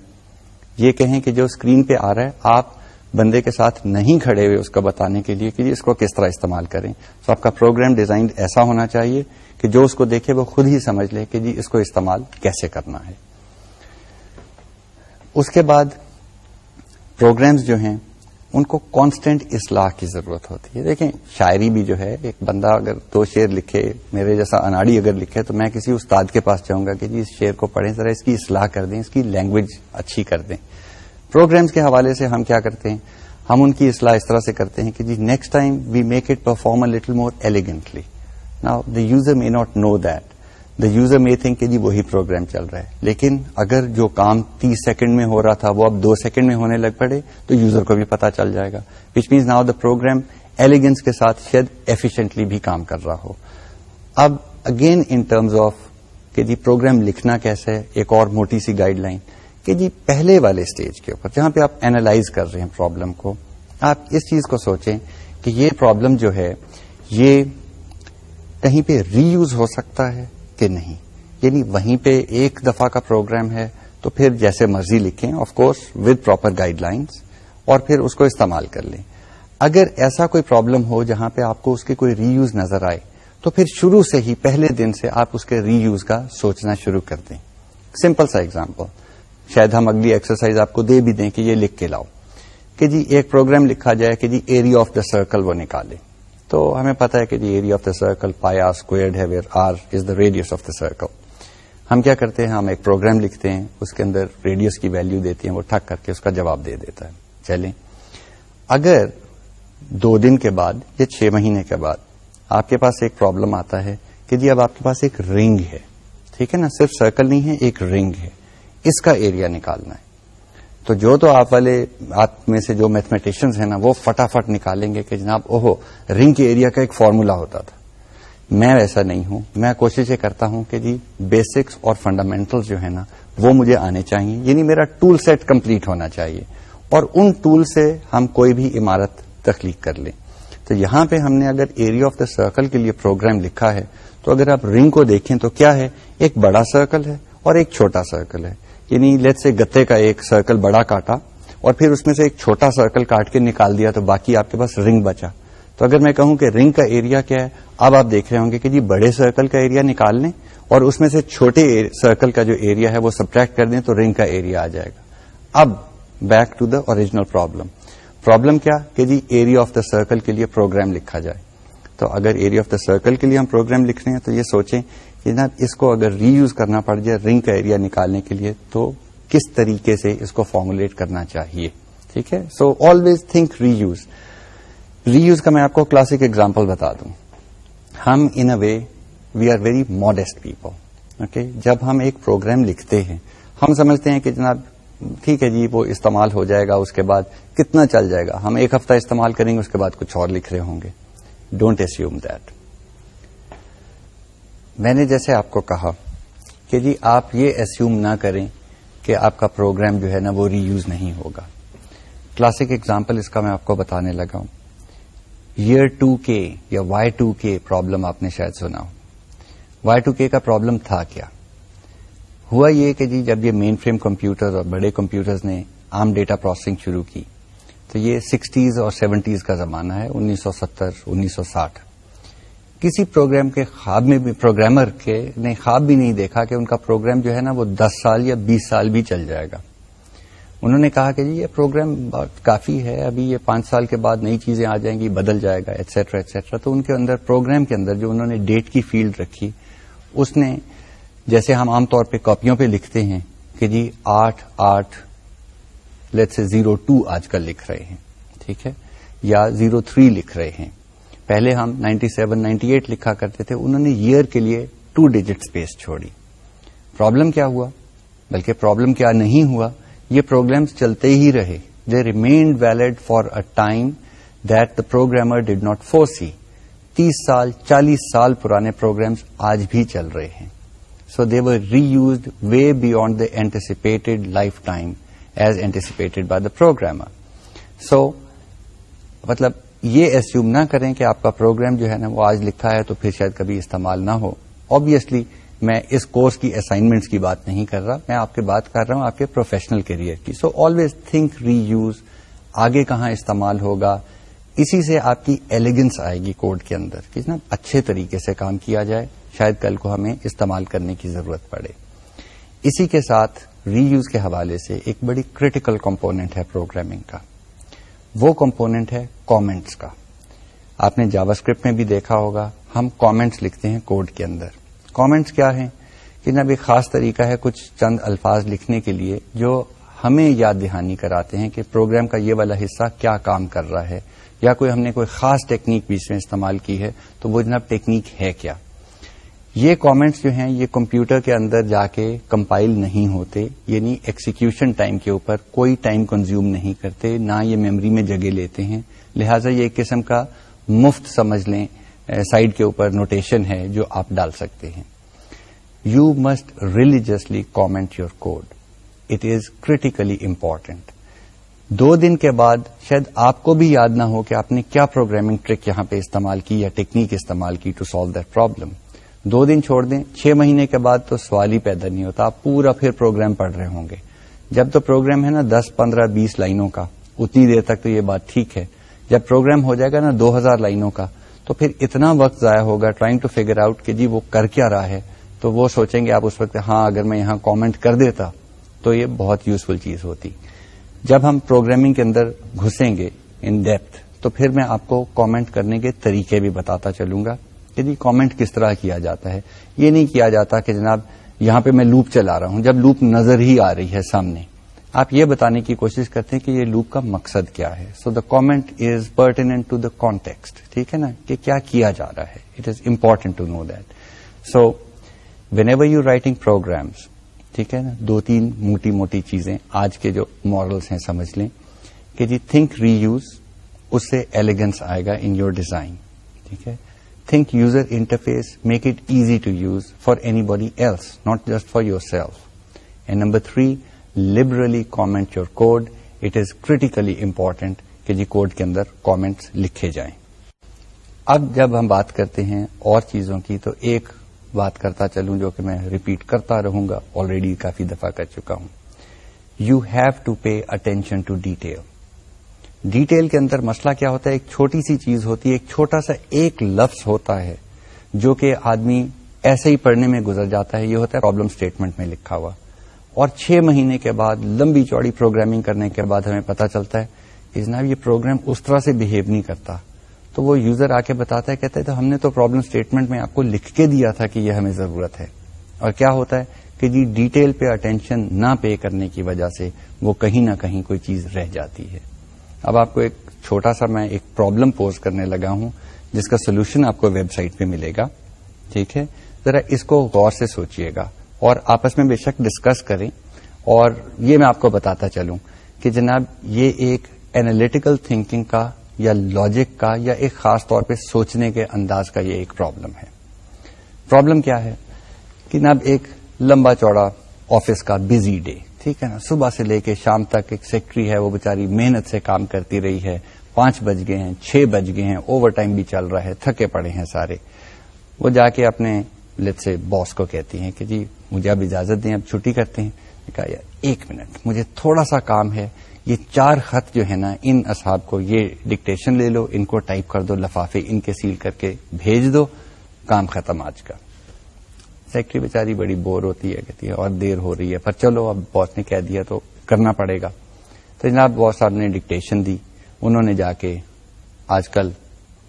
یہ کہیں کہ جو اسکرین پہ آ رہا ہے آپ بندے کے ساتھ نہیں کھڑے ہوئے اس کو بتانے کے لیے کہ جی اس کو کس طرح استعمال کریں. تو آپ کا پروگرام ڈیزائن ایسا ہونا چاہیے کہ جو اس کو دیکھے وہ خود ہی سمجھ لے کہ جی اس کو استعمال کیسے کرنا ہے. اس کے بعد پروگرامز جو ہیں ان کو کانسٹنٹ اصلاح کی ضرورت ہوتی ہے. دیکھیں شاعری بھی جو ہے ایک بندہ اگر 2 شعر لکھے, میرے جیسا اناڑی اگر لکھے, تو میں کسی استاد کے پاس جاؤں گا کہ جی اس شعر کو پڑھیں, ذرا اس کی اصلاح کر دیں, اس کی لینگویج اچھی کر دیں. پروگرامز کے حوالے سے ہم کیا کرتے ہیں, ہم ان کی اصلاح اس طرح سے کرتے ہیں کہ جی next time we make it perform a little more elegantly. Now the user may not know that, the user may think کہ جی وہی پروگرام چل رہا ہے, لیکن اگر جو کام 30 سیکنڈ میں ہو رہا تھا وہ اب 2 سیکنڈ میں ہونے لگ پڑے تو یوزر کو بھی پتا چل جائے گا, which means now the program elegance کے ساتھ شاید ایفیشینٹلی بھی کام کر رہا ہو. اب اگین ان ٹرمز آف کہ جی پروگرام لکھنا کیسے ہے, ایک اور موٹی سی گائیڈ لائن کہ جی پہلے والے اسٹیج کے اوپر جہاں پہ آپ اینالائز کر رہے ہیں پرابلم کو, آپ اس چیز کو سوچیں کہ یہ پرابلم جو ہے یہ کہیں پہ ری یوز ہو سکتا ہے کہ نہیں. یعنی وہیں پہ ایک دفعہ کا پروگرام ہے تو پھر جیسے مرضی لکھیں, of course with proper guide lines, اور پھر اس کو استعمال کر لیں. اگر ایسا کوئی پرابلم ہو جہاں پہ آپ کو اس کے کوئی ری یوز نظر آئے تو پھر شروع سے ہی پہلے دن سے آپ اس کے ری یوز کا سوچنا شروع کر دیں. سمپل سا ایگزامپل, شاید ہم اگلی ایکسرسائز آپ کو دے بھی دیں کہ یہ لکھ کے لاؤ کہ جی ایک پروگرام لکھا جائے کہ جی ایریا آف دا سرکل وہ نکالے. تو ہمیں پتا ہے کہ جی area of the circle pi R squared ہے, where R is the radius of the circle. ہم کیا کرتے ہیں, ہم ایک پروگرام لکھتے ہیں, اس کے اندر ریڈیس کی ویلیو دیتے ہیں, وہ ٹھک کر کے اس کا جواب دے دیتا ہے. چلیں, اگر 2 دن کے بعد یا 6 مہینے کے بعد آپ کے پاس ایک پرابلم آتا ہے کہ جی اب آپ کے پاس ایک رنگ ہے, ٹھیک ہے نا, صرف سرکل نہیں ہے, ایک رنگ ہے, اس کا ایریا نکالنا ہے, تو آپ میں سے جو میتھمیٹیشینز ہیں نا وہ فٹافٹ نکالیں گے کہ جناب اوہو رنگ کے ایریا کا ایک فارمولا ہوتا تھا. میں ویسا نہیں ہوں, میں کوشش یہ کرتا ہوں کہ جی بیسکس اور فنڈامنٹل جو ہے نا وہ مجھے آنے چاہیے, یعنی میرا ٹول سیٹ کمپلیٹ ہونا چاہیے, اور ان ٹول سے ہم کوئی بھی عمارت تخلیق کر لیں. تو یہاں پہ ہم نے اگر ایریا آف دا سرکل کے لیے پروگرام لکھا ہے تو اگر آپ رنگ کو دیکھیں تو کیا ہے, ایک بڑا سرکل ہے اور ایک چھوٹا سرکل ہے. یعنی لیٹ سے گتے کا ایک سرکل بڑا کاٹا اور پھر اس میں سے ایک چھوٹا سرکل کاٹ کے نکال دیا تو باقی آپ کے پاس رنگ بچا. تو اگر میں کہوں کہ رنگ کا ایریا کیا ہے, اب آپ دیکھ رہے ہوں گے کہ جی بڑے سرکل کا ایریا نکال لیں اور اس میں سے چھوٹے سرکل کا جو ایریا ہے وہ سبٹریکٹ کر دیں تو رنگ کا ایریا آ جائے گا. اب back to the original problem کیا کہ جی ایریا آف دا سرکل کے لیے پروگرام لکھا جائے. تو اگر ایریا آف دا سرکل کے لیے ہم پروگرام لکھ رہے ہیں تو یہ سوچیں کہ جناب اس کو اگر ری یوز کرنا پڑ جائے رنگ کا ایریا نکالنے کے لیے تو کس طریقے سے اس کو فارمولیٹ کرنا چاہیے. ٹھیک ہے, so always think reuse. Reuse کا میں آپ کو کلاسک ایگزامپل بتا دوں. ہم in a way we are very modest people. Okay, جب ہم ایک پروگرام لکھتے ہیں ہم سمجھتے ہیں کہ جناب ٹھیک ہے جی وہ استعمال ہو جائے گا, اس کے بعد کتنا چل جائے گا, ہم 1 ہفتہ استعمال کریں گے, اس کے بعد کچھ اور لکھ رہے ہوں گے. Don't assume that. میں نے جیسے آپ کو کہا کہ جی آپ یہ اسیوم نہ کریں کہ آپ کا پروگرام جو ہے نا وہ ری یوز نہیں ہوگا. کلاسک ایگزامپل اس کا میں آپ کو بتانے لگا ہوں. ایئر 2K یا Y2K پرابلم آپ نے شاید سنا ہو. Y2K کا پرابلم تھا کیا؟ ہوا یہ کہ جی جب یہ مین فریم کمپیوٹر اور بڑے کمپیوٹرز نے عام ڈیٹا پروسیسنگ شروع کی تو یہ 60s اور 70s کا زمانہ ہے, 1970 1960. کسی پروگرام کے خواب میں بھی پروگرامر کے نے خواب بھی نہیں دیکھا کہ ان کا پروگرام جو ہے نا وہ 10 سال یا 20 سال بھی چل جائے گا. انہوں نے کہا کہ جی یہ پروگرام کافی ہے, ابھی یہ 5 سال کے بعد نئی چیزیں آ جائیں گی, بدل جائے گا, ایٹسٹرا ایٹسٹرا. تو ان کے اندر پروگرام کے اندر جو انہوں نے ڈیٹ کی فیلڈ رکھی اس نے جیسے ہم عام طور پہ کاپیوں پہ لکھتے ہیں کہ جی 8 لیٹ سے 02 آج کل لکھ رہے ہیں, ٹھیک ہے, یا 03 لکھ رہے ہیں. پہلے ہم 97 98 لکھا کرتے تھے. انہوں نے ایئر کے لیے 2 ڈیجٹ اسپیس چھوڑی. پرابلم کیا ہوا, بلکہ پرابلم کیا نہیں ہوا, یہ پروگرامز چلتے ہی رہے. They remained valid for a time that the programmer did not foresee. 30 سال 40 سال پرانے پروگرامز آج بھی چل رہے ہیں. So they were reused way beyond the anticipated lifetime as anticipated by the programmer. So مطلب یہ ایسیوم نہ کریں کہ آپ کا پروگرام جو ہے نا وہ آج لکھا ہے تو پھر شاید کبھی استعمال نہ ہو. آبویسلی میں اس کورس کی اسائنمنٹس کی بات نہیں کر رہا, میں آپ کی بات کر رہا ہوں آپ کے پروفیشنل کیریئر کی. سو آلویز تھنک ری یوز, آگے کہاں استعمال ہوگا, اسی سے آپ کی ایلیگنس آئے گی کوڈ کے اندر کہ نا اچھے طریقے سے کام کیا جائے, شاید کل کو ہمیں استعمال کرنے کی ضرورت پڑے. اسی کے ساتھ ری یوز کے حوالے سے ایک بڑی کریٹیکل کمپوننٹ ہے پروگرامنگ کا, وہ کمپوننٹ ہے کامنٹس کا. آپ نے جاوا اسکرپٹ میں بھی دیکھا ہوگا, ہم کامنٹس لکھتے ہیں کوڈ کے اندر. کامنٹس کیا ہیں کہ جناب ایک خاص طریقہ ہے کچھ چند الفاظ لکھنے کے لیے جو ہمیں یاد دہانی کراتے ہیں کہ پروگرام کا یہ والا حصہ کیا کام کر رہا ہے, یا کوئی ہم نے کوئی خاص ٹیکنیک بیچ میں استعمال کی ہے تو وہ جناب ٹیکنیک ہے کیا. یہ کامنٹس جو ہیں یہ کمپیوٹر کے اندر جا کے کمپائل نہیں ہوتے, یعنی ایکسیکیوشن ٹائم کے اوپر کوئی ٹائم کنزیوم نہیں کرتے, نہ یہ میموری میں جگہ لیتے ہیں. لہٰذا یہ ایک قسم کا مفت سمجھ لیں سائڈ کے اوپر نوٹیشن ہے جو آپ ڈال سکتے ہیں. You must religiously comment your code, it is critically important. 2 دن کے بعد شاید آپ کو بھی یاد نہ ہو کہ آپ نے کیا پروگرامنگ ٹرک یہاں پہ استعمال کی یا ٹیکنیک استعمال کی ٹو سالو دیٹ پرابلم. 2 دن چھوڑ دیں, 6 مہینے کے بعد تو سوال ہی پیدا نہیں ہوتا, آپ پورا پھر پروگرام پڑھ رہے ہوں گے. جب تو پروگرام ہے نا 10, 15, 20 لائنوں کا, اتنی دیر تک تو یہ بات ٹھیک ہے. جب پروگرام ہو جائے گا نا 2000 لائنوں کا, تو پھر اتنا وقت ضائع ہوگا ٹرائنگ ٹو فگر آؤٹ کہ جی وہ کر کیا رہا ہے. تو وہ سوچیں گے آپ اس وقت, ہاں اگر میں یہاں کامنٹ کر دیتا تو یہ بہت یوزفل چیز ہوتی. جب ہم پروگرامنگ کے اندر گھسیں گے ان ڈیپتھ تو پھر میں آپ کو کامنٹ کرنے کے طریقے بھی بتاتا چلوں گا کہ جی کامنٹ کس طرح کیا جاتا ہے. یہ نہیں کیا جاتا کہ جناب یہاں پہ میں لوپ چلا رہا ہوں, جب لوپ نظر ہی آ رہی ہے سامنے, آپ یہ بتانے کی کوشش کرتے ہیں کہ یہ لوپ کا مقصد کیا ہے. So the comment is pertinent to the context, ٹھیک ہے نا, کہ کیا کیا جا رہا ہے. It is important to know that. So whenever you writing programs, ٹھیک ہے نا, 2-3 موٹی موٹی چیزیں آج کے جو ماڈلس ہیں سمجھ لیں کہ جی تھنک ری یوز, اس سے ایلیگنس آئے گا ان یور ڈیزائن. ٹھیک ہے, think user interface, make it easy to use for anybody else, not just for yourself. And number 3, liberally comment your code. It is critically important کہ جی code کے اندر comments لکھے جائیں. اب جب ہم بات کرتے ہیں اور چیزوں کی تو ایک بات کرتا چلوں جو کہ میں ریپیٹ کرتا رہوں گا, آلریڈی کافی دفعہ کر چکا ہوں. You have to pay attention to detail. Detail کے اندر مسئلہ کیا ہوتا ہے, ایک چھوٹی سی چیز ہوتی ہے, ایک چھوٹا سا ایک لفظ ہوتا ہے جو کہ آدمی ایسے ہی پڑھنے میں گزر جاتا ہے. یہ ہوتا ہے پرابلم اسٹیٹمنٹ میں لکھا ہوا, اور 6 مہینے کے بعد لمبی چوڑی پروگرامنگ کرنے کے بعد ہمیں پتا چلتا ہے کہ جناب یہ پروگرام اس طرح سے بہیو نہیں کرتا. تو وہ یوزر آ کے بتاتا ہے, کہتا ہے تو ہم نے تو پرابلم اسٹیٹمنٹ میں آپ کو لکھ کے دیا تھا کہ یہ ہمیں ضرورت ہے. اور کیا ہوتا ہے کہ جی ڈیٹیل پہ اٹینشن نہ پے کرنے کی وجہ سے وہ کہیں نہ کہیں کوئی چیز رہ جاتی ہے. اب آپ کو ایک چھوٹا سا میں ایک پرابلم پوز کرنے لگا ہوں جس کا سولوشن آپ کو ویب سائٹ پہ ملے گا. ٹھیک ہے, ذرا اس کو غور سے سوچیے گا اور آپس میں بے شک ڈسکس کریں. اور یہ میں آپ کو بتاتا چلوں کہ جناب یہ ایک اینالیٹیکل تھنکنگ کا یا لاجک کا یا ایک خاص طور پہ سوچنے کے انداز کا یہ ایک پرابلم ہے. پرابلم کیا ہے کہ جناب ایک لمبا چوڑا آفس کا بزی ڈے, ٹھیک ہے نا, صبح سے لے کے شام تک ایک سیکٹری ہے وہ بیچاری محنت سے کام کرتی رہی ہے, 5 بج گئے ہیں, 6 بج گئے ہیں, اوور ٹائم بھی چل رہا ہے, تھکے پڑے ہیں سارے. وہ جا کے اپنے لیٹ سے باس کو کہتی ہیں کہ جی مجھے اب اجازت دیں, اب چھٹی کرتے ہیں. کہا یار 1 منٹ مجھے تھوڑا سا کام ہے, یہ 4 خط جو ہے نا ان اصحاب کو یہ ڈکٹیشن لے لو, ان کو ٹائپ کر دو, لفافے ان کے سیل کر کے بھیج دو, کام ختم آج کا. سیکٹری بیچاری بڑی بور ہوتی ہے, کہتی ہے اور دیر ہو رہی ہے پر چلو اب باس نے کہہ دیا تو کرنا پڑے گا. تو جناب باس صاحب نے ڈکٹیشن دی, انہوں نے جا کے آج کل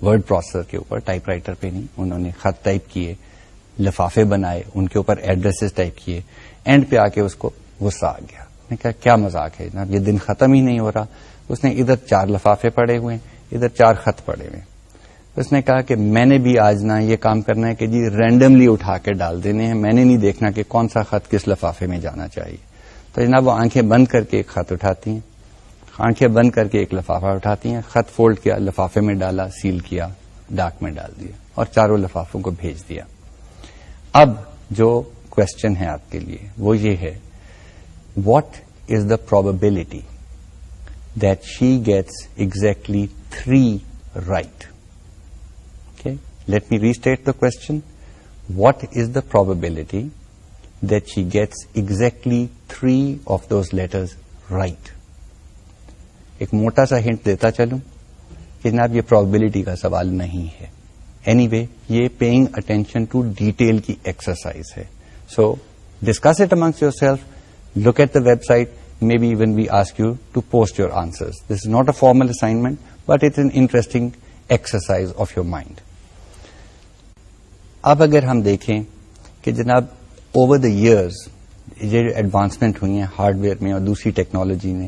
ورڈ پروسیسر کے اوپر, ٹائپ رائٹر پہ نہیں, انہوں نے خط ٹائپ کیے, لفافے بنائے, ان کے اوپر ایڈریسز ٹائپ کیے. اینڈ پہ آ کے اس کو غصہ آ گیا. میں کہا کیا مذاق ہے جناب, یہ دن ختم ہی نہیں ہو رہا. اس نے ادھر 4 لفافے پڑے ہوئے ہیں, ادھر 4 خط پڑے ہوئے ہیں. اس نے کہا کہ میں نے بھی آج نہ یہ کام کرنا ہے کہ جی رینڈملی اٹھا کے ڈال دینے ہیں, میں نے نہیں دیکھنا کہ کون سا خط کس لفافے میں جانا چاہیے. تو جناب وہ آنکھیں بند کر کے ایک خط اٹھاتی ہیں, آنکھیں بند کر کے ایک لفافہ اٹھاتی ہیں, خط فولڈ کیا, لفافے میں ڈالا, سیل کیا, ڈاک میں ڈال دیا اور 4 لفافوں کو بھیج دیا. اب جو کوشچن ہے آپ کے لیے وہ یہ ہے, what is the probability that she gets exactly 3 right? Okay, let me restate the question. what is the probability that she gets exactly 3 of those letters right. ایک موٹا سا ہنٹ دیتا چلوں کہ جناب یہ پرابیبلٹی کا سوال نہیں ہے. اینی وے یہ پیئنگ اٹینشن ٹو ڈیٹیل کی ایکسرسائز ہے. So discuss it amongst yourself, look at the website, maybe even we ask you to post your answers. This is not a formal assignment but it's an interesting exercise of your mind. اب اگر ہم دیکھیں کہ جناب over the years یہ advancement ہوئی ہیں hard where میں اور دوسری ٹیکنالوجی میں,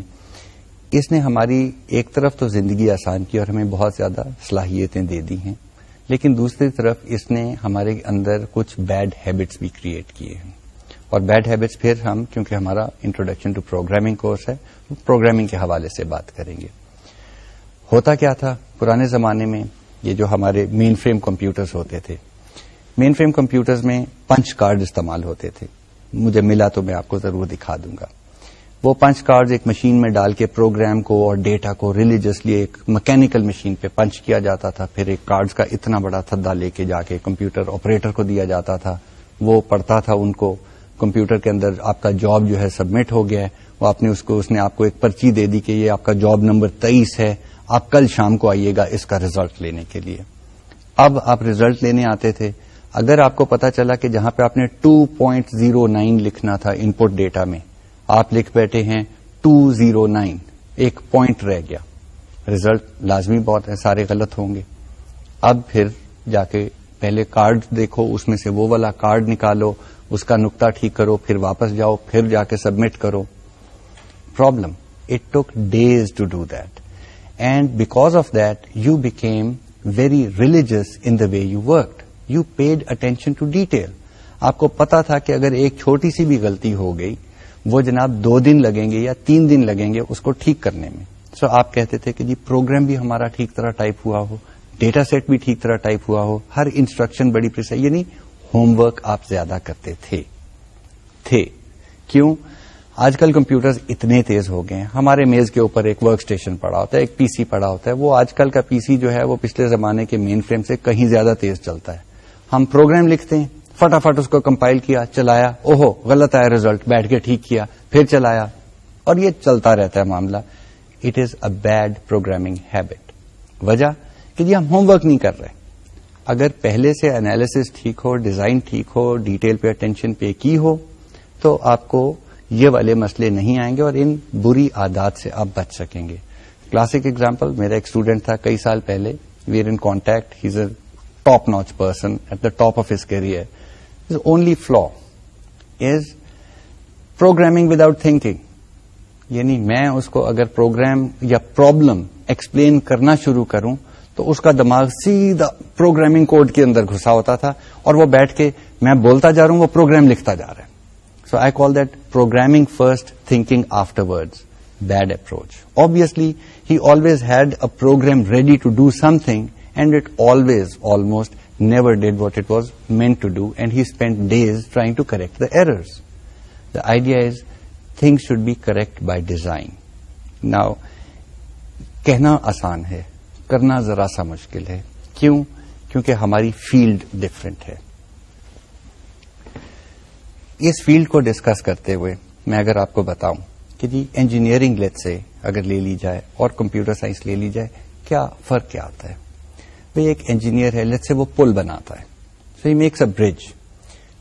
اس نے ہماری ایک طرف تو زندگی آسان کی اور ہمیں بہت زیادہ صلاحیتیں دے دی ہیں, لیکن دوسری طرف اس نے ہمارے اندر کچھ بیڈ ہیبٹس بھی کریٹ کیے ہیں. اور بیڈ ہیبٹس پھر ہم, کیونکہ ہمارا انٹروڈکشن ٹو پروگرامنگ کورس ہے, پروگرامنگ کے حوالے سے بات کریں گے. ہوتا کیا تھا پرانے زمانے میں, یہ جو ہمارے مین فریم کمپیوٹرز ہوتے تھے, مین فریم کمپیوٹرز میں پنچ کارڈ استعمال ہوتے تھے. مجھے ملا تو میں آپ کو ضرور دکھا دوں گا. وہ پنچ کارڈز ایک مشین میں ڈال کے پروگرام کو اور ڈیٹا کو ریلیجسلی ایک مکینیکل مشین پہ پنچ کیا جاتا تھا. پھر ایک کارڈز کا اتنا بڑا تھدا لے کے جا کے کمپیوٹر آپریٹر کو دیا جاتا تھا. وہ پڑھتا تھا ان کو. کمپیوٹر کے اندر آپ کا جاب جو ہے سبمٹ ہو گیا ہے. وہ آپ نے اس نے آپ کو ایک پرچی دے دی کہ یہ آپ کا جاب نمبر 23 ہے, آپ کل شام کو آئیے گا اس کا ریزلٹ لینے کے لیے. اب آپ ریزلٹ لینے آتے تھے, اگر آپ کو پتا چلا کہ جہاں پہ آپ نے 2.09 لکھنا تھا ان پٹ ڈیٹا میں, آپ لکھ بیٹھے ہیں 209, ایک پوائنٹ رہ گیا, ریزلٹ لازمی بہت ہے سارے غلط ہوں گے. اب پھر جا کے پہلے کارڈ دیکھو, اس میں سے وہ والا کارڈ نکالو, اس کا نقطہ ٹھیک کرو, پھر واپس جاؤ, پھر جا کے سبمٹ کرو. Problem, it took days to do that, and because of that you became very religious in the way you worked. You paid attention to detail. آپ کو پتا تھا کہ اگر ایک چھوٹی سی بھی غلطی ہو گئی, وہ جناب 2 دن لگیں گے یا 3 دن لگیں گے اس کو ٹھیک کرنے میں. سو آپ کہتے تھے کہ جی پروگرام بھی ہمارا ٹھیک طرح ٹائپ ہوا ہو, ڈیٹا سیٹ بھی ٹھیک طرح ٹائپ ہوا ہو, ہر انسٹرکشن بڑی پریسائز, یعنی ہوم ورک آپ زیادہ کرتے تھے. کیوں؟ آج کل کمپیوٹرز اتنے تیز ہو گئے ہیں. ہمارے میز کے اوپر ایک ورک اسٹیشن پڑا ہوتا ہے, ایک پی سی پڑا ہوتا ہے. وہ آج کل کا پی سی جو ہے وہ پچھلے زمانے کے مین فریم سے کہیں زیادہ تیز چلتا ہے. ہم پروگرام لکھتے ہیں, فٹافٹ اس کو کمپائل کیا, چلایا, اوہو غلط آیا ریزلٹ, بیٹھ کے ٹھیک کیا, پھر چلایا, اور یہ چلتا رہتا ہے معاملہ. It is a bad programming habit. وجہ کہ جی ہم ہوم ورک نہیں کر رہے. اگر پہلے سے انالیسس ٹھیک ہو, ڈیزائن ٹھیک ہو, ڈیٹیل پہ اٹینشن پے کی ہو, تو آپ کو یہ والے مسئلے نہیں آئیں گے اور ان بری عادات سے آپ بچ سکیں گے. کلاسک ایگزامپل, میرا ایک اسٹوڈنٹ تھا کئی سال پہلے, we are in contact, he is a top notch person at the top of his career. His only flaw is programming without thinking. یعنی میں اس کو اگر پروگرام یا پرابلم ایکسپلین کرنا شروع کروں تو اس کا دماغ سیدھا پروگرامنگ کوڈ کے اندر گھسا ہوتا تھا, اور وہ بیٹھ کے میں بولتا جا رہا ہوں, وہ پروگرام لکھتا جا رہا ہے. So I call that programming first, thinking afterwards. Bad approach. Obviously, he always had a program ready to do something, and it always, almost, never did what it was meant to do, and he spent days trying to correct the errors. The idea is things should be correct by design. Now, کہنا آسان ہے, کرنا ذرا سا مشکل ہے. کیوں؟ کیونکہ ہماری فیلڈ ڈفرینٹ ہے. اس فیلڈ کو ڈسکس کرتے ہوئے میں اگر آپ کو بتاؤں کہ جی انجینئرنگ لیٹ سے اگر لے لی جائے اور کمپیوٹر سائنس لے لی جائے, کیا فرق کیا آتا ہے؟ بھئی ایک انجینئر ہے, لیٹ سے وہ پل بناتا ہے, سو ہی میکس اے برج.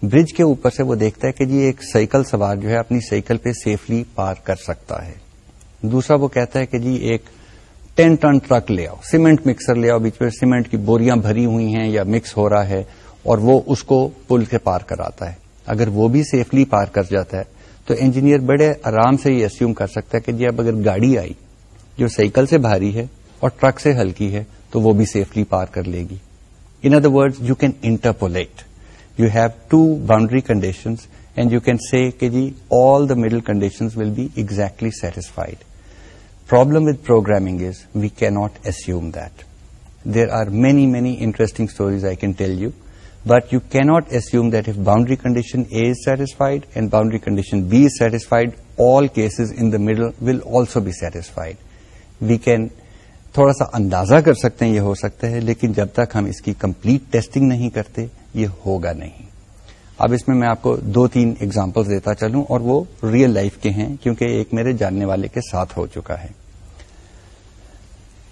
برج کے اوپر سے وہ دیکھتا ہے کہ جی ایک سائیکل سوار جو ہے اپنی سائیکل پہ سیفلی پار کر سکتا ہے. دوسرا وہ کہتا ہے کہ جی ایک 10 ٹن ٹرک لے آؤ, سیمنٹ مکسر لے آؤ, بیچ میں سیمنٹ کی بوریاں بھری ہوئی ہیں یا مکس ہو رہا ہے, اور وہ اس کو پل کے پار کراتا ہے. اگر وہ بھی سیفلی پار کر جاتا ہے تو انجینئر بڑے آرام سے یہ اسیوم کر سکتا ہے کہ جی اب اگر گاڑی آئی جو سائیکل سے بھاری ہے اور ٹرک سے ہلکی ہے تو وہ بھی سیفلی پار کر لے گی. In other words, you can interpolate. You have 2 boundary conditions and you can say کہ جی all the middle conditions will be exactly satisfied. Problem with programming is we cannot assume that. There are many interesting stories I can tell you, but you cannot assume that if boundary condition A is satisfied and boundary condition B is satisfied, all cases in the middle will also be satisfied. We can تھوڑا سا اندازہ کر سکتے ہیں یہ ہو سکتا ہے, لیکن جب تک ہم اس کی کمپلیٹ ٹیسٹنگ نہیں کرتے, یہ ہوگا نہیں. اب اس میں آپ کو 2-3 ایگزامپلس دیتا چلوں اور وہ ریئل لائف کے ہیں کیونکہ ایک میرے جاننے والے کے ساتھ ہو چکا ہے.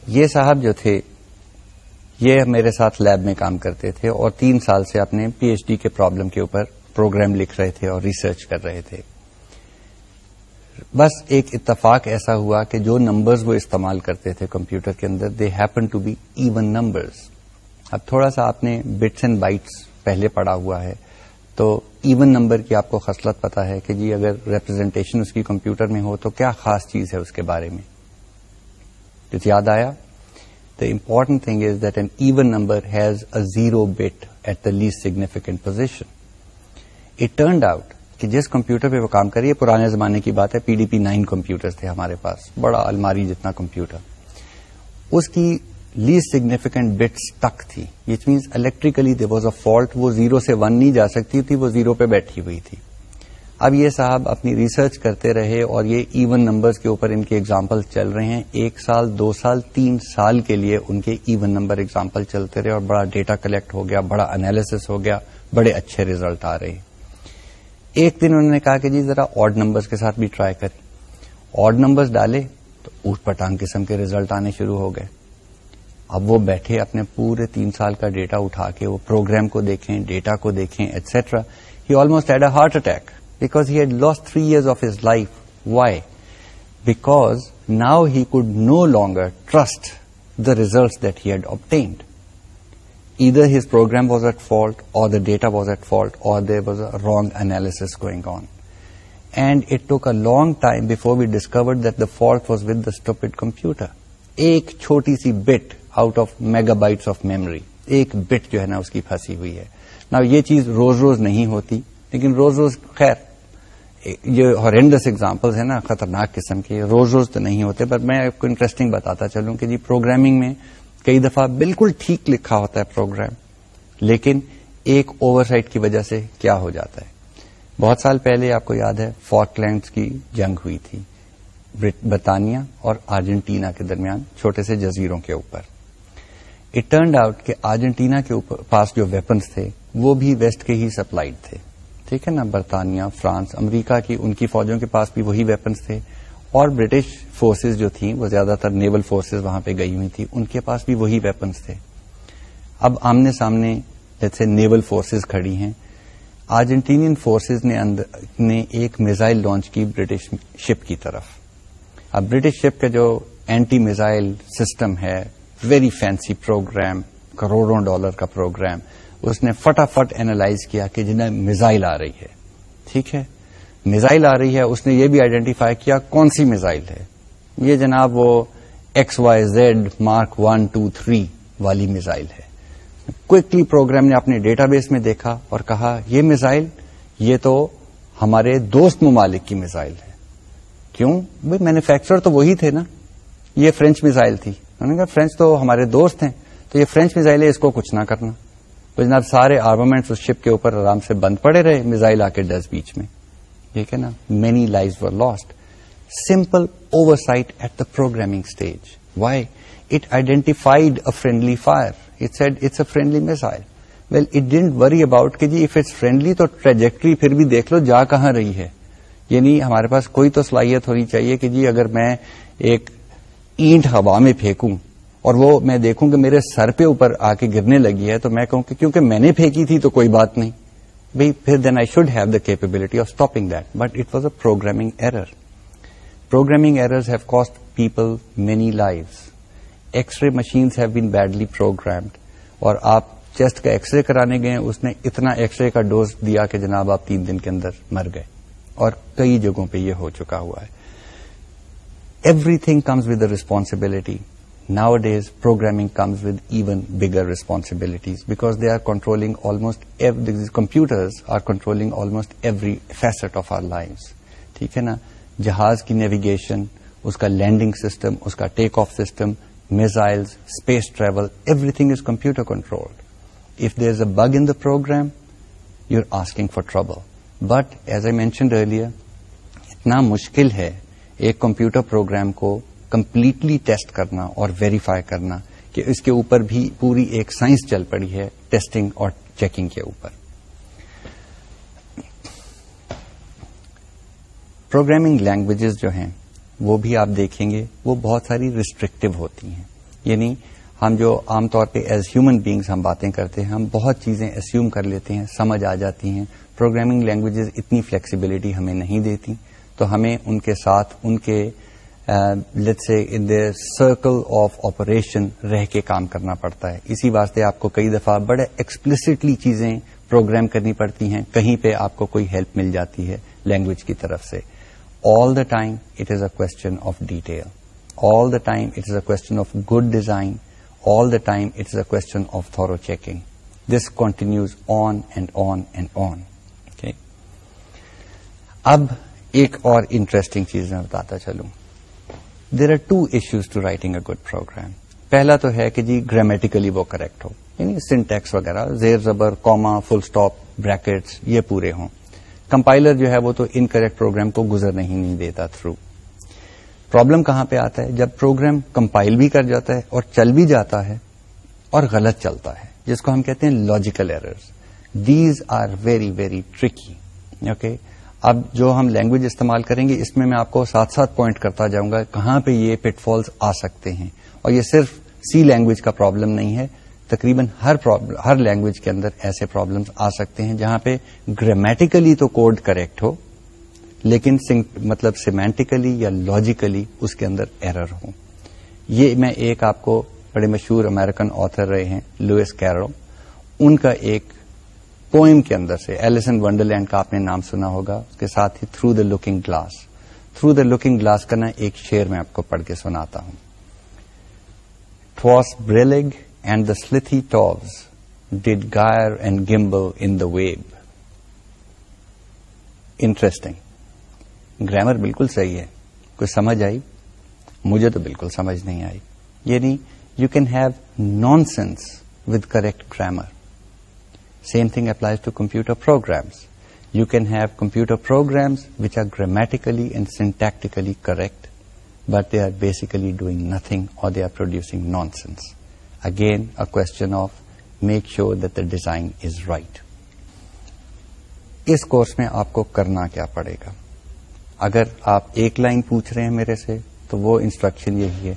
یہ صاحب جو تھے یہ میرے ساتھ لیب میں کام کرتے تھے اور 3 سال سے اپنے پی ایچ ڈی کے پرابلم کے اوپر پروگرام لکھ رہے تھے اور ریسرچ کر رہے تھے. بس ایک اتفاق ایسا ہوا کہ جو نمبرز وہ استعمال کرتے تھے کمپیوٹر کے اندر they happen to be even numbers. اب تھوڑا سا آپ نے بٹس اینڈ بائٹس پہلے پڑھا ہوا ہے تو ایون نمبر کی آپ کو خصلت پتا ہے کہ جی اگر ریپرزینٹیشن اس کی کمپیوٹر میں ہو تو کیا خاص چیز ہے اس کے بارے میں. کچھ یاد آیا؟ The important thing is that an even number has a 0 bit at the least significant position. It turned out کہ جس کمپیوٹر پہ وہ کام کریے پرانے زمانے کی بات ہے PDP 9 کمپیوٹر تھے ہمارے پاس, بڑا الماری جتنا کمپیوٹر, اس کی لیسٹ سگنیفیکینٹ بٹ اسٹک تھی which means electrically there was a fault. وہ 0 سے 1 نہیں جا سکتی تھی, وہ 0 پہ بیٹھی ہوئی تھی. اب یہ صاحب اپنی ریسرچ کرتے رہے اور یہ ایون نمبرز کے اوپر ان کے ایگزامپل چل رہے ہیں. 1 سال 2 سال 3 سال کے لیے ان کے ایون نمبر ایگزامپل چلتے رہے اور بڑا ڈیٹا کلیکٹ ہو گیا, بڑا انالیسس ہو گیا, بڑے اچھے ریزلٹ آ رہے. ایک دن انہوں نے کہا کہ جی ذرا آڈ نمبرز کے ساتھ بھی ٹرائی کریں. آڈ نمبرز ڈالے تو اوٹ پٹانگ قسم کے ریزلٹ آنے شروع ہو گئے. اب وہ بیٹھے اپنے پورے 3 سال کا ڈیٹا اٹھا کے وہ پروگرام کو دیکھیں, ڈیٹا کو دیکھیں etcetera. He almost had a heart attack because he had lost 3 years of his life. Why? Because now he could no longer trust the results that he had obtained. Either his program was at fault or the data was at fault or there was a wrong analysis going on. And it took a long time before we discovered that the fault was with the stupid computer. ایک چھوٹی سی bit out of megabytes of memory, ایک bit جو ہے نا اس کی پھنسی ہوئی ہے. Now یہ چیز روز روز نہیں ہوتی لیکن روز روز خیر یہ ہارینڈس ایگزامپلز ہیں نا خطرناک قسم کے, روز روز تو نہیں ہوتے. پر میں آپ کو انٹرسٹنگ بتاتا چلوں کہ جی پروگرامنگ میں کئی دفعہ بالکل ٹھیک لکھا ہوتا ہے پروگرام لیکن ایک اوور سائٹ کی وجہ سے کیا ہو جاتا ہے. بہت سال پہلے آپ کو یاد ہے فاکلینڈز کی جنگ ہوئی تھی برطانیہ اور ارجنٹینا کے درمیان, چھوٹے سے جزیروں کے اوپر. اٹ ٹرنڈ آؤٹ کہ ارجنٹینا کے پاس جو ویپنز تھے وہ بھی ویسٹ کے ہی سپلائڈ تھے. ٹھیک ہے نا, برطانیہ, فرانس, امریکہ کی ان کی فوجوں کے پاس بھی وہی ویپنز تھے اور برٹش فورسز جو تھیں وہ زیادہ تر نیول فورسز وہاں پہ گئی ہوئی تھی, ان کے پاس بھی وہی ویپنز تھے. اب آمنے سامنے جیسے نیول فورسز کھڑی ہیں. ارجنٹینین فورسز نے ایک میزائل لانچ کی برٹش شپ کی طرف. اب برٹش شپ کا جو اینٹی میزائل سسٹم ہے, ویری فینسی پروگرام, کروڑوں ڈالر کا پروگرام, اس نے فٹافٹ اینالائز کیا کہ جنہیں میزائل آ رہی ہے. ٹھیک ہے, میزائل آ رہی ہے, اس نے یہ بھی آئیڈینٹیفائی کیا کون سی میزائل ہے. یہ جناب وہ XYZ Mark 1 2 3 والی میزائل ہے. کوئکلی پروگرام نے اپنے ڈیٹا بیس میں دیکھا اور کہا یہ میزائل یہ تو ہمارے دوست ممالک کی میزائل ہے. کیوں بھائی, مینوفیکچرر تو وہی تھے نا, یہ فرینچ میزائل تھی. انہوں نے کہا فرینچ تو ہمارے دوست ہیں تو یہ فرینچ میزائل ہے, اس کو کچھ نہ کرنا. تو جناب سارے آرمامنٹس اس شپ کے اوپر آرام سے بند پڑے رہے, میزائل آ کے ڈس بیچ میں. ٹھیک ہے نا, many lives were lost. Simple oversight at the programming stage. Why? It identified a friendly fire. It said it's a friendly missile. Well it didn't worry about کہ جی اف اٹس فرینڈلی تو trajectory پھر بھی دیکھ لو جا کہاں رہی ہے. یعنی ہمارے پاس کوئی تو صلاحیت ہونی چاہیے کہ جی اگر میں ایک اینٹ ہوا میں پھینکوں اور وہ میں دیکھوں کہ میرے سر پہ اوپر آ کے گرنے لگی ہے تو میں کہوں کہ کیونکہ میں نے پھینکی تھی تو کوئی بات نہیں بھائی, پھر then I should have the capability of stopping that. But it was a programming error. Programming errors have cost people many lives. X ray machines have been badly programmed. اور آپ چیسٹ کا ایکس رے کرانے گئے, اس نے اتنا X ray کا dose دیا کہ جناب آپ 3 دن کے اندر مر گئے. اور کئی جگہوں پہ یہ ہو چکا ہوا ہے. Every thing comes with a responsibility. Nowadays, programming comes with even bigger responsibilities because they are controlling these computers are controlling almost every facet of our lives. ٹھیک ہے نا, جہاز کی نیویگیشن, اس کا لینڈنگ سسٹم, اس کا take off system, missiles, space travel, everything is computer controlled. If there is a bug in the program, you're asking for trouble. But as I mentioned earlier, اتنا مشکل ہے ایک کمپیوٹر پروگرام کو completely test کرنا اور verify کرنا کہ اس کے اوپر بھی پوری ایک سائنس چل پڑی ہے ٹیسٹنگ اور چیکنگ کے اوپر. پروگرامنگ لینگویجز جو ہیں وہ بھی آپ دیکھیں گے وہ بہت ساری ریسٹرکٹیو ہوتی ہیں. یعنی ہم جو عام طور پہ ایز ہیومن بینگز ہم باتیں کرتے ہیں، ہم بہت چیزیں اسیوم کر لیتے ہیں، سمجھ آ جاتی ہیں. پروگرامنگ لینگویجز اتنی فلیکسیبلٹی ہمیں نہیں دیتی، تو ہمیں ان کے ساتھ ان کے let's say in the circle of operation رہ کے کام کرنا پڑتا ہے. اسی واسطے آپ کو کئی دفعہ بڑے ایکسپلسٹلی چیزیں پروگرام کرنی پڑتی ہیں، کہیں پہ آپ کو کوئی ہیلپ مل جاتی ہے لینگویج کی طرف سے. All the time it is a question of detail. All the time it is a question of good design. All the time it is a question of thorough checking. This continues on and on and on. Okay. اب ایک اور interesting چیز میں بتاتا چلوں. There are two issues to writing a good program. پہلا تو ہے کہ جی گرامیٹیکلی وہ کریکٹ ہو، یعنی سنٹیکس وغیرہ، زیر زبر، کاما، فل سٹاپ، بریکٹس یہ پورے ہوں. کمپائلر جو ہے وہ تو انکریکٹ پروگرام کو گزرنے ہی نہیں دیتا تھرو. پرابلم کہاں پہ آتا ہے؟ جب پروگرام کمپائل بھی کر جاتا ہے اور چل بھی جاتا ہے اور غلط چلتا ہے، جس کو ہم کہتے ہیں logical errors. These are very very tricky. Okay, اب جو ہم لینگویج استعمال کریں گے اس میں آپ کو ساتھ ساتھ پوائنٹ کرتا جاؤں گا کہاں پہ یہ پٹ فالز آ سکتے ہیں. اور یہ صرف سی لینگویج کا پرابلم نہیں ہے، تقریباً ہر لینگویج کے اندر ایسے پرابلمس آ سکتے ہیں جہاں پہ گرامیٹیکلی تو کوڈ کریکٹ ہو لیکن مطلب سیمینٹیکلی یا لاجیکلی اس کے اندر ایرر ہو. یہ میں ایک آپ کو بڑے مشہور امریکن آتھر رہے ہیں لوئس کیرو، ان کا ایک پوئم کے اندر سے، ایلس ان ونڈرلینڈ کا آپ نے نام سنا ہوگا، اس کے ساتھ ہی through the looking glass. Through the looking glass کا نا ایک شعر میں آپ کو پڑھ کے سناتا ہوں. "'Twas brillig and the slithy toves did gyre and gimble in the wave." Interesting. Grammar بالکل صحیح ہے. کوئی سمجھ آئی؟ مجھے تو بالکل سمجھ نہیں آئی. یعنی you can have nonsense with correct grammar. Same thing applies to computer programs. You can have computer programs which are grammatically and syntactically correct, but they are basically doing nothing or they are producing nonsense. Again, a question of make sure that the design is right. اس course میں آپ کو کرنا کیا پڑے گا؟ اگر آپ ایک لائن پوچھ رہے ہیں میرے سے تو وہ انسٹرکشن یہی ہے،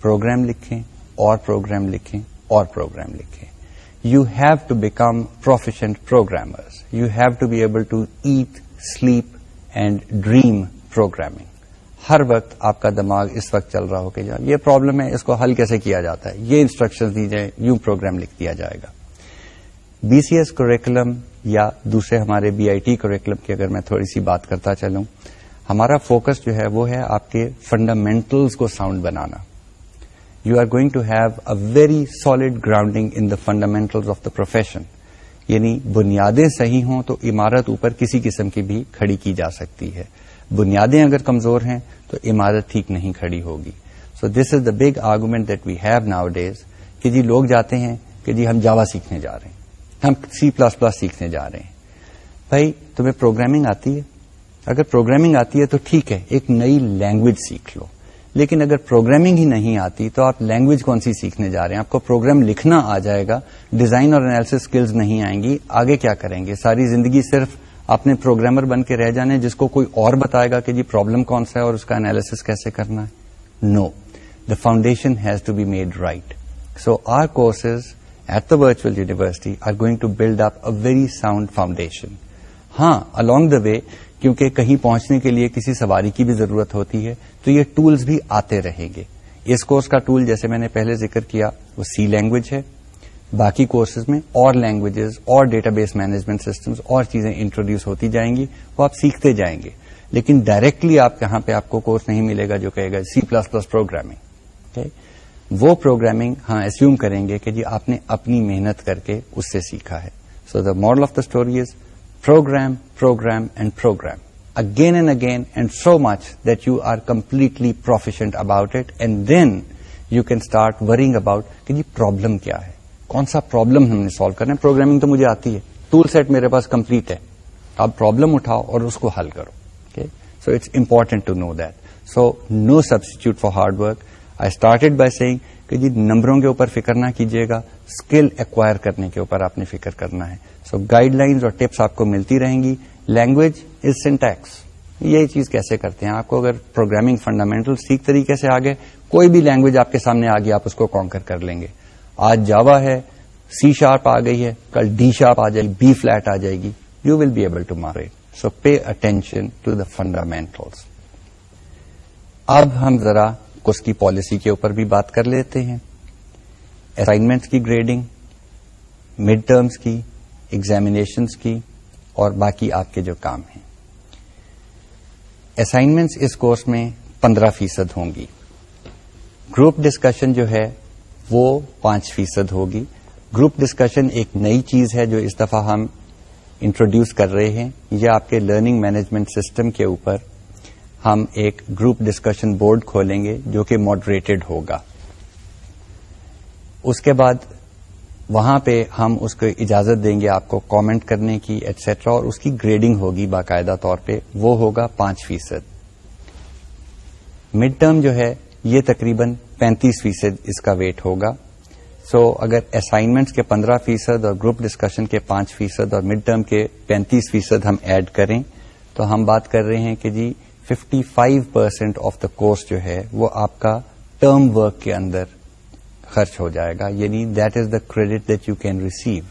پروگرام لکھیں اور پروگرام لکھیں اور پروگرام لکھیں. You have to become proficient programmers. You have to be able to eat, sleep and dream programming. ہر وقت آپ کا دماغ اس وقت چل رہا ہو کہ یہ پرابلم ہے، اس کو حل کیسے کیا جاتا ہے، یہ انسٹرکشن دی جائیں، یوں پروگرام لکھ دیا جائے گا. بی سی ایس کریکولم یا دوسرے ہمارے بی آئی ٹی کریکولم کی اگر میں تھوڑی سی بات کرتا چلوں، ہمارا فوکس جو ہے وہ ہے آپ کے فنڈامنٹلز کو sound banana. You are going to have a very solid grounding in the fundamentals of the profession. یعنی بنیادیں صحیح ہوں تو عمارت اوپر کسی قسم کی بھی کھڑی کی جا سکتی ہے. بنیادیں اگر کمزور ہیں تو عمارت ٹھیک نہیں کھڑی ہوگی. So this is the big argument that we have nowadays کہ جی لوگ جاتے ہیں کہ جی ہم جاوا سیکھنے جا رہے ہیں، ہم C++ سیکھنے جا رہے ہیں. بھائی تمہیں پروگرامنگ آتی ہے؟ اگر پروگرامنگ آتی ہے تو ٹھیک ہے، ایک نئی لینگویج سیکھ لو. لیکن اگر پروگرامنگ ہی نہیں آتی تو آپ لینگویج کون سی سیکھنے جا رہے ہیں؟ آپ کو پروگرام لکھنا آ جائے گا، ڈیزائن اور انالیسس سکلز نہیں آئیں گی، آگے کیا کریں گے؟ ساری زندگی صرف اپنے پروگرامر بن کے رہ جانے جس کو کوئی اور بتائے گا کہ جی پرابلم کون سا ہے اور اس کا انالیسس کیسے کرنا ہے. No, the foundation has to be made right. So our courses at the virtual university are going to build up a very sound foundation. ہاں، along the way کیونکہ کہیں پہنچنے کے لیے کسی سواری کی بھی ضرورت ہوتی ہے تو یہ ٹولز بھی آتے رہیں گے. اس کورس کا ٹول جیسے میں نے پہلے ذکر کیا وہ سی لینگویج ہے. باقی کورسز میں اور لینگویجز اور ڈیٹا بیس مینجمنٹ سسٹمز اور چیزیں انٹروڈیوس ہوتی جائیں گی، وہ آپ سیکھتے جائیں گے. لیکن ڈائریکٹلی آپ یہاں پہ آپ کو کورس نہیں ملے گا جو کہے گا C++ پروگرامنگ. وہ پروگرامنگ ہاں اسیوم کریں گے کہ جی آپ نے اپنی محنت کر کے اس سے سیکھا ہے. So the moral of the story is program, program and program again and again and so much that you are completely proficient about it and then you can start worrying about کہ جی problem کیا ہے، کون سا problem ہم نے solve کرنا ہے. Programming تو مجھے آتی ہے، ٹول سیٹ میرے پاس کمپلیٹ ہے، اب پرابلم اٹھاؤ اور اس کو حل کرو. So it's important to know that. So no substitute for hard work. I started by saying کہ جی نمبروں کے اوپر فکر نہ کیجیے گا, اسکل ایکوائر کرنے کے اوپر آپ نے فکر کرنا ہے. سو گائیڈ لائنز اور ٹپس آپ کو ملتی رہیں گی. Language is syntax. یہی چیز کیسے کرتے ہیں, آپ کو اگر پروگرامنگ فنڈامنٹل ٹھیک طریقے سے آ گئے, کوئی بھی لینگویج آپ کے سامنے آ گئی آپ اس کو کانکر کر لیں گے. آج جاوا ہے, سی شارپ آ گئی ہے, کل ڈی شارپ آ جائے گی, بی فلیٹ آ جائے گی. You will be able to mark. So pay attention to the fundamentals. اب ہم ذرا اس کی پالیسی کے اوپر بھی بات کر لیتے ہیں. اسائنمنٹس کی گریڈنگ, مڈ ٹرمز کی, ایگزامینیشنس کی, اور باقی آپ کے جو کام ہیں. اسائنمنٹس اس کورس میں 15% ہوں گی. گروپ ڈسکشن جو ہے وہ 5% ہوگی. گروپ ڈسکشن ایک نئی چیز ہے جو اس دفعہ ہم انٹروڈیوس کر رہے ہیں. یہ آپ کے لرننگ مینجمنٹ سسٹم کے اوپر ہم ایک گروپ ڈسکشن بورڈ کھولیں گے جو کہ ماڈریٹڈ ہوگا. اس کے بعد وہاں پہ ہم اس کو اجازت دیں گے آپ کو کامنٹ کرنے کی ایٹسٹرا, اور اس کی گریڈنگ ہوگی باقاعدہ طور پہ, وہ ہوگا 5%. مڈ ٹرم جو ہے یہ تقریباً 35% اس کا ویٹ ہوگا. سو اگر اسائنمنٹس کے 15% اور گروپ ڈسکشن کے 5% اور مڈ ٹرم کے 35% ہم ایڈ کریں تو ہم بات کر رہے ہیں کہ جی 55% آف دا کورس جو ہے وہ آپ کا ٹرم ورک کے اندر خرچ ہو جائے گا. یعنی that is the credit that you can receive.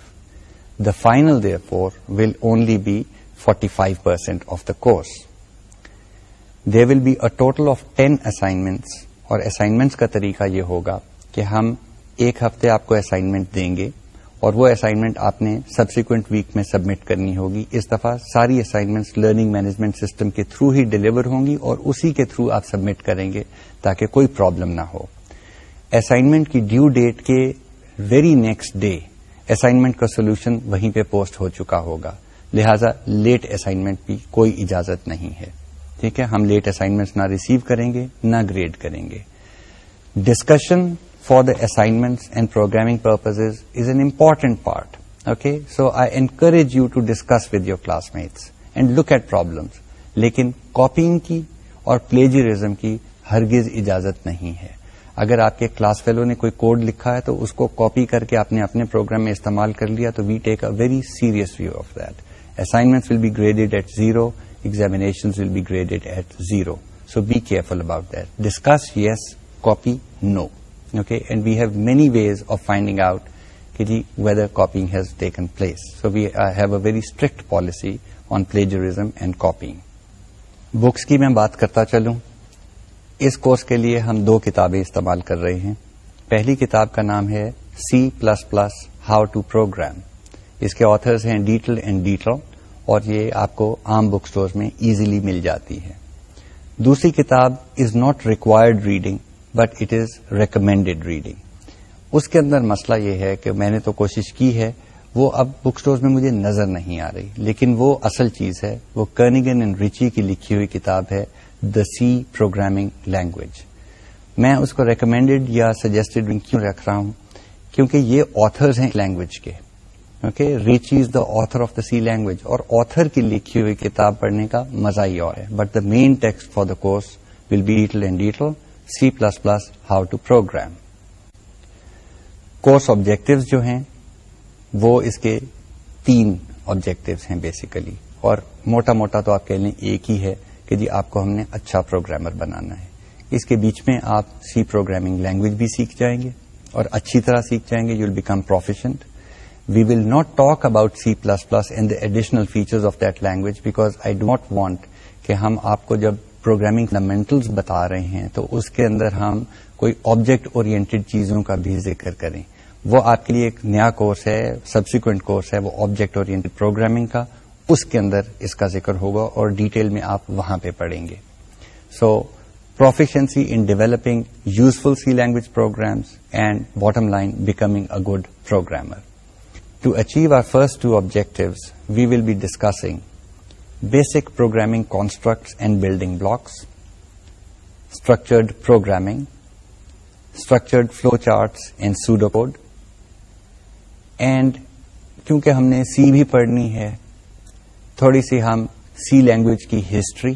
The final therefore will only be 45% of the course. There will be a total of 10 assignments. اور اسائنمنٹس کا طریقہ یہ ہوگا کہ ہم ایک ہفتے آپ کو اسائنمنٹ دیں گے اور وہ اسائنمنٹ آپ نے سبسیکوینٹ ویک میں سبمٹ کرنی ہوگی. اس دفعہ ساری اسائنمنٹس لرننگ مینجمنٹ سسٹم کے تھرو ہی ڈیلیور ہوں گی اور اسی کے تھرو آپ سبمٹ کریں گے تاکہ کوئی پرابلم نہ ہو. اسائنمنٹ کی ڈیو ڈیٹ کے ویری نیکسٹ ڈے اسائنمنٹ کا سولوشن وہیں پہ پوسٹ ہو چکا ہوگا. لہذا لیٹ اسائنمنٹ بھی کوئی اجازت نہیں ہے. ٹھیک ہے, ہم لیٹ اسائنمنٹس نہ ریسیو کریں گے نہ گریڈ کریں گے. Discussion for the assignments and programming purposes is an important part. Okay, so I encourage you to discuss with your classmates and look at problems. لیکن copying کی اور plagiarism کی ہرگز اجازت نہیں ہے. اگر آپ کے کلاس فیلو نے کوئی کوڈ لکھا ہے تو اس کو کاپی کر کے آپ نے اپنے پروگرام میں استعمال کر لیا تو we take a very serious view of that. Assignments will be graded at 0, examinations will be graded at 0. So be careful about that. Discuss, yes. Copy, no. Okay, and we have many ways of finding out whether copying has taken place. So we have a very strict policy on plagiarism and copying. Books کی میں بات کرتا چلوں. اس course کے لیے ہم 2 کتابیں استعمال کر رہے ہیں. پہلی کتاب کا نام ہے C++ How to Program. اس کے آتھرز ہیں ڈیٹل اینڈ ڈیٹل, اور یہ آپ کو عام بک سٹورز میں ایزیلی مل جاتی ہے. دوسری کتاب is not required reading but it is recommended reading. اس کے اندر مسئلہ یہ ہے کہ میں نے تو کوشش کی ہے, وہ اب بک سٹورز میں مجھے نظر نہیں آ رہی, لیکن وہ اصل چیز ہے. وہ کرنیگن اینڈ ریچی کی لکھی ہوئی کتاب ہے دا سی پروگرامنگ لینگویج. میں اس کو ریکمینڈیڈ یا سجیسٹڈ کیوں رکھ رہا ہوں, کیونکہ یہ آتھرز ہیں لینگویج کے. Okay, Ritchie is the author of the C language, اور آتھر کی لکھی ہوئی کتاب پڑھنے کا مزہ ہی اور ہے. But the main text for the course will be Deitel and Deitel C++ How to Program. Course objectives جو ہیں وہ اس کے 3 آبجیکٹوز ہیں بیسیکلی, اور موٹا موٹا تو آپ کہہ لیں ایک ہی ہے کہ جی آپ کو ہم نے اچھا پروگرامر بنانا ہے. اس کے بیچ میں آپ سی پروگرامنگ لینگویج بھی سیکھ جائیں گے اور اچھی طرح سیکھ جائیں گے. You will become proficient. We will not talk about C++ and the additional features of that language because I do not want کہ ہم آپ کو جب پروگرامنگ فنڈامنٹلز بتا رہے ہیں تو اس کے اندر ہم کوئی آبجیکٹ اورینٹڈ چیزوں کا بھی ذکر کریں. وہ آپ کے لیے ایک نیا کورس ہے, سبسیکوینٹ کورس ہے, وہ آبجیکٹ اورینٹڈ پروگرامنگ کا. اس کے اندر اس کا ذکر ہوگا اور ڈیٹیل میں آپ وہاں پہ پڑھیں گے. سو proficiency in developing useful C language programs, and bottom line, becoming a good programmer. To achieve our first 2 objectives, we will be discussing basic programming constructs and building blocks, structured programming, structured flowcharts and pseudocode, and کیونکہ ہم نے C بھی پڑھنی ہے, تھوڑی سی ہم C language کی history,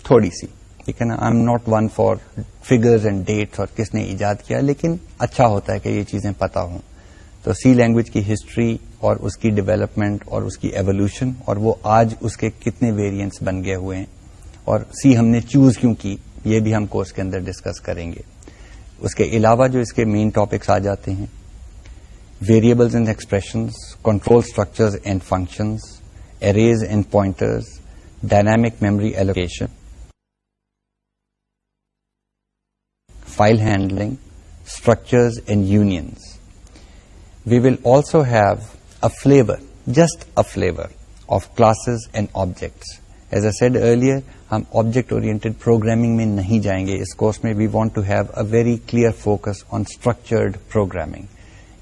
تھوڑی سی, ٹھیک ہے نا. I am not one for figures and dates اور کس نے ایجاد کیا, لیکن اچھا ہوتا ہے کہ یہ چیزیں پتا ہوں. تو سی لینگویج کی ہسٹری اور اس کی ڈیولپمنٹ اور اس کی ایوولوشن, اور وہ آج اس کے کتنے ویریئنٹس بن گئے ہوئے ہیں, اور سی ہم نے چوز کیوں کی, یہ بھی ہم کورس کے اندر ڈسکس کریں گے. اس کے علاوہ جو اس کے مین ٹاپکس آ جاتے ہیں, variables and expressions, control structures and functions, arrays and pointers, dynamic memory allocation, file handling, structures and unions. We will also have a flavor, just a flavor of classes and objects. As I said earlier, ہم object oriented programming میں نہیں جائیں گے اس course میں. We want to have a very clear focus on structured programming.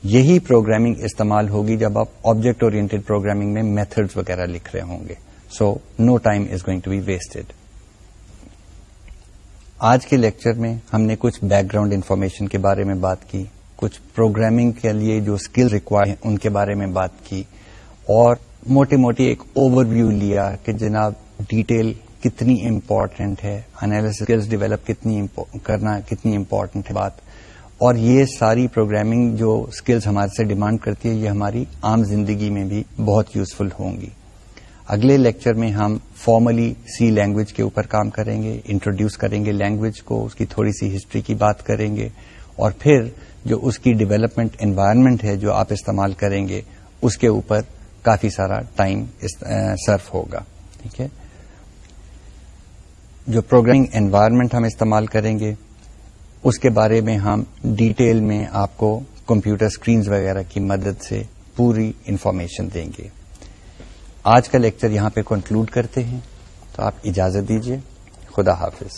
یہی programming استعمال ہوگی جب آپ آبجیکٹ اورینٹڈ پروگرامنگ میں میتھڈز وغیرہ لکھ رہے ہوں گے. So no time is going to be wasted. آج کے لیکچر میں ہم نے کچھ بیک گراؤنڈ انفارمیشن کے بارے میں بات کی, کچھ پروگرامنگ کے لیے جو اسکل ریکوائر ہیں ان کے بارے میں بات کی, اور موٹی موٹی ایک اوور ویو لیا کہ جناب ڈیٹیل کتنی امپورٹنٹ ہے, انالیسس اسکلز ڈیولپ کرنا کتنی امپورٹنٹ ہے بات. اور یہ ساری پروگرامنگ جو اسکلز ہمارے سے ڈیمانڈ کرتی ہے یہ ہماری عام زندگی میں بھی بہت یوزفل ہوں گی. اگلے لیکچر میں ہم فارملی سی لینگویج کے اوپر کام کریں گے, انٹروڈیوس کریں گے لینگویج کو, اس کی تھوڑی سی ہسٹری کی بات کریں گے, اور پھر جو اس کی ڈیولپمنٹ انوائرمنٹ ہے جو آپ استعمال کریں گے اس کے اوپر کافی سارا ٹائم صرف ہوگا. ٹھیک ہے, جو پروگرامنگ انوائرمنٹ ہم استعمال کریں گے اس کے بارے میں ہم ڈیٹیل میں آپ کو کمپیوٹر اسکرینز وغیرہ کی مدد سے پوری انفارمیشن دیں گے. آج کا لیکچر یہاں پہ کنکلوڈ کرتے ہیں, تو آپ اجازت دیجیے. خدا حافظ.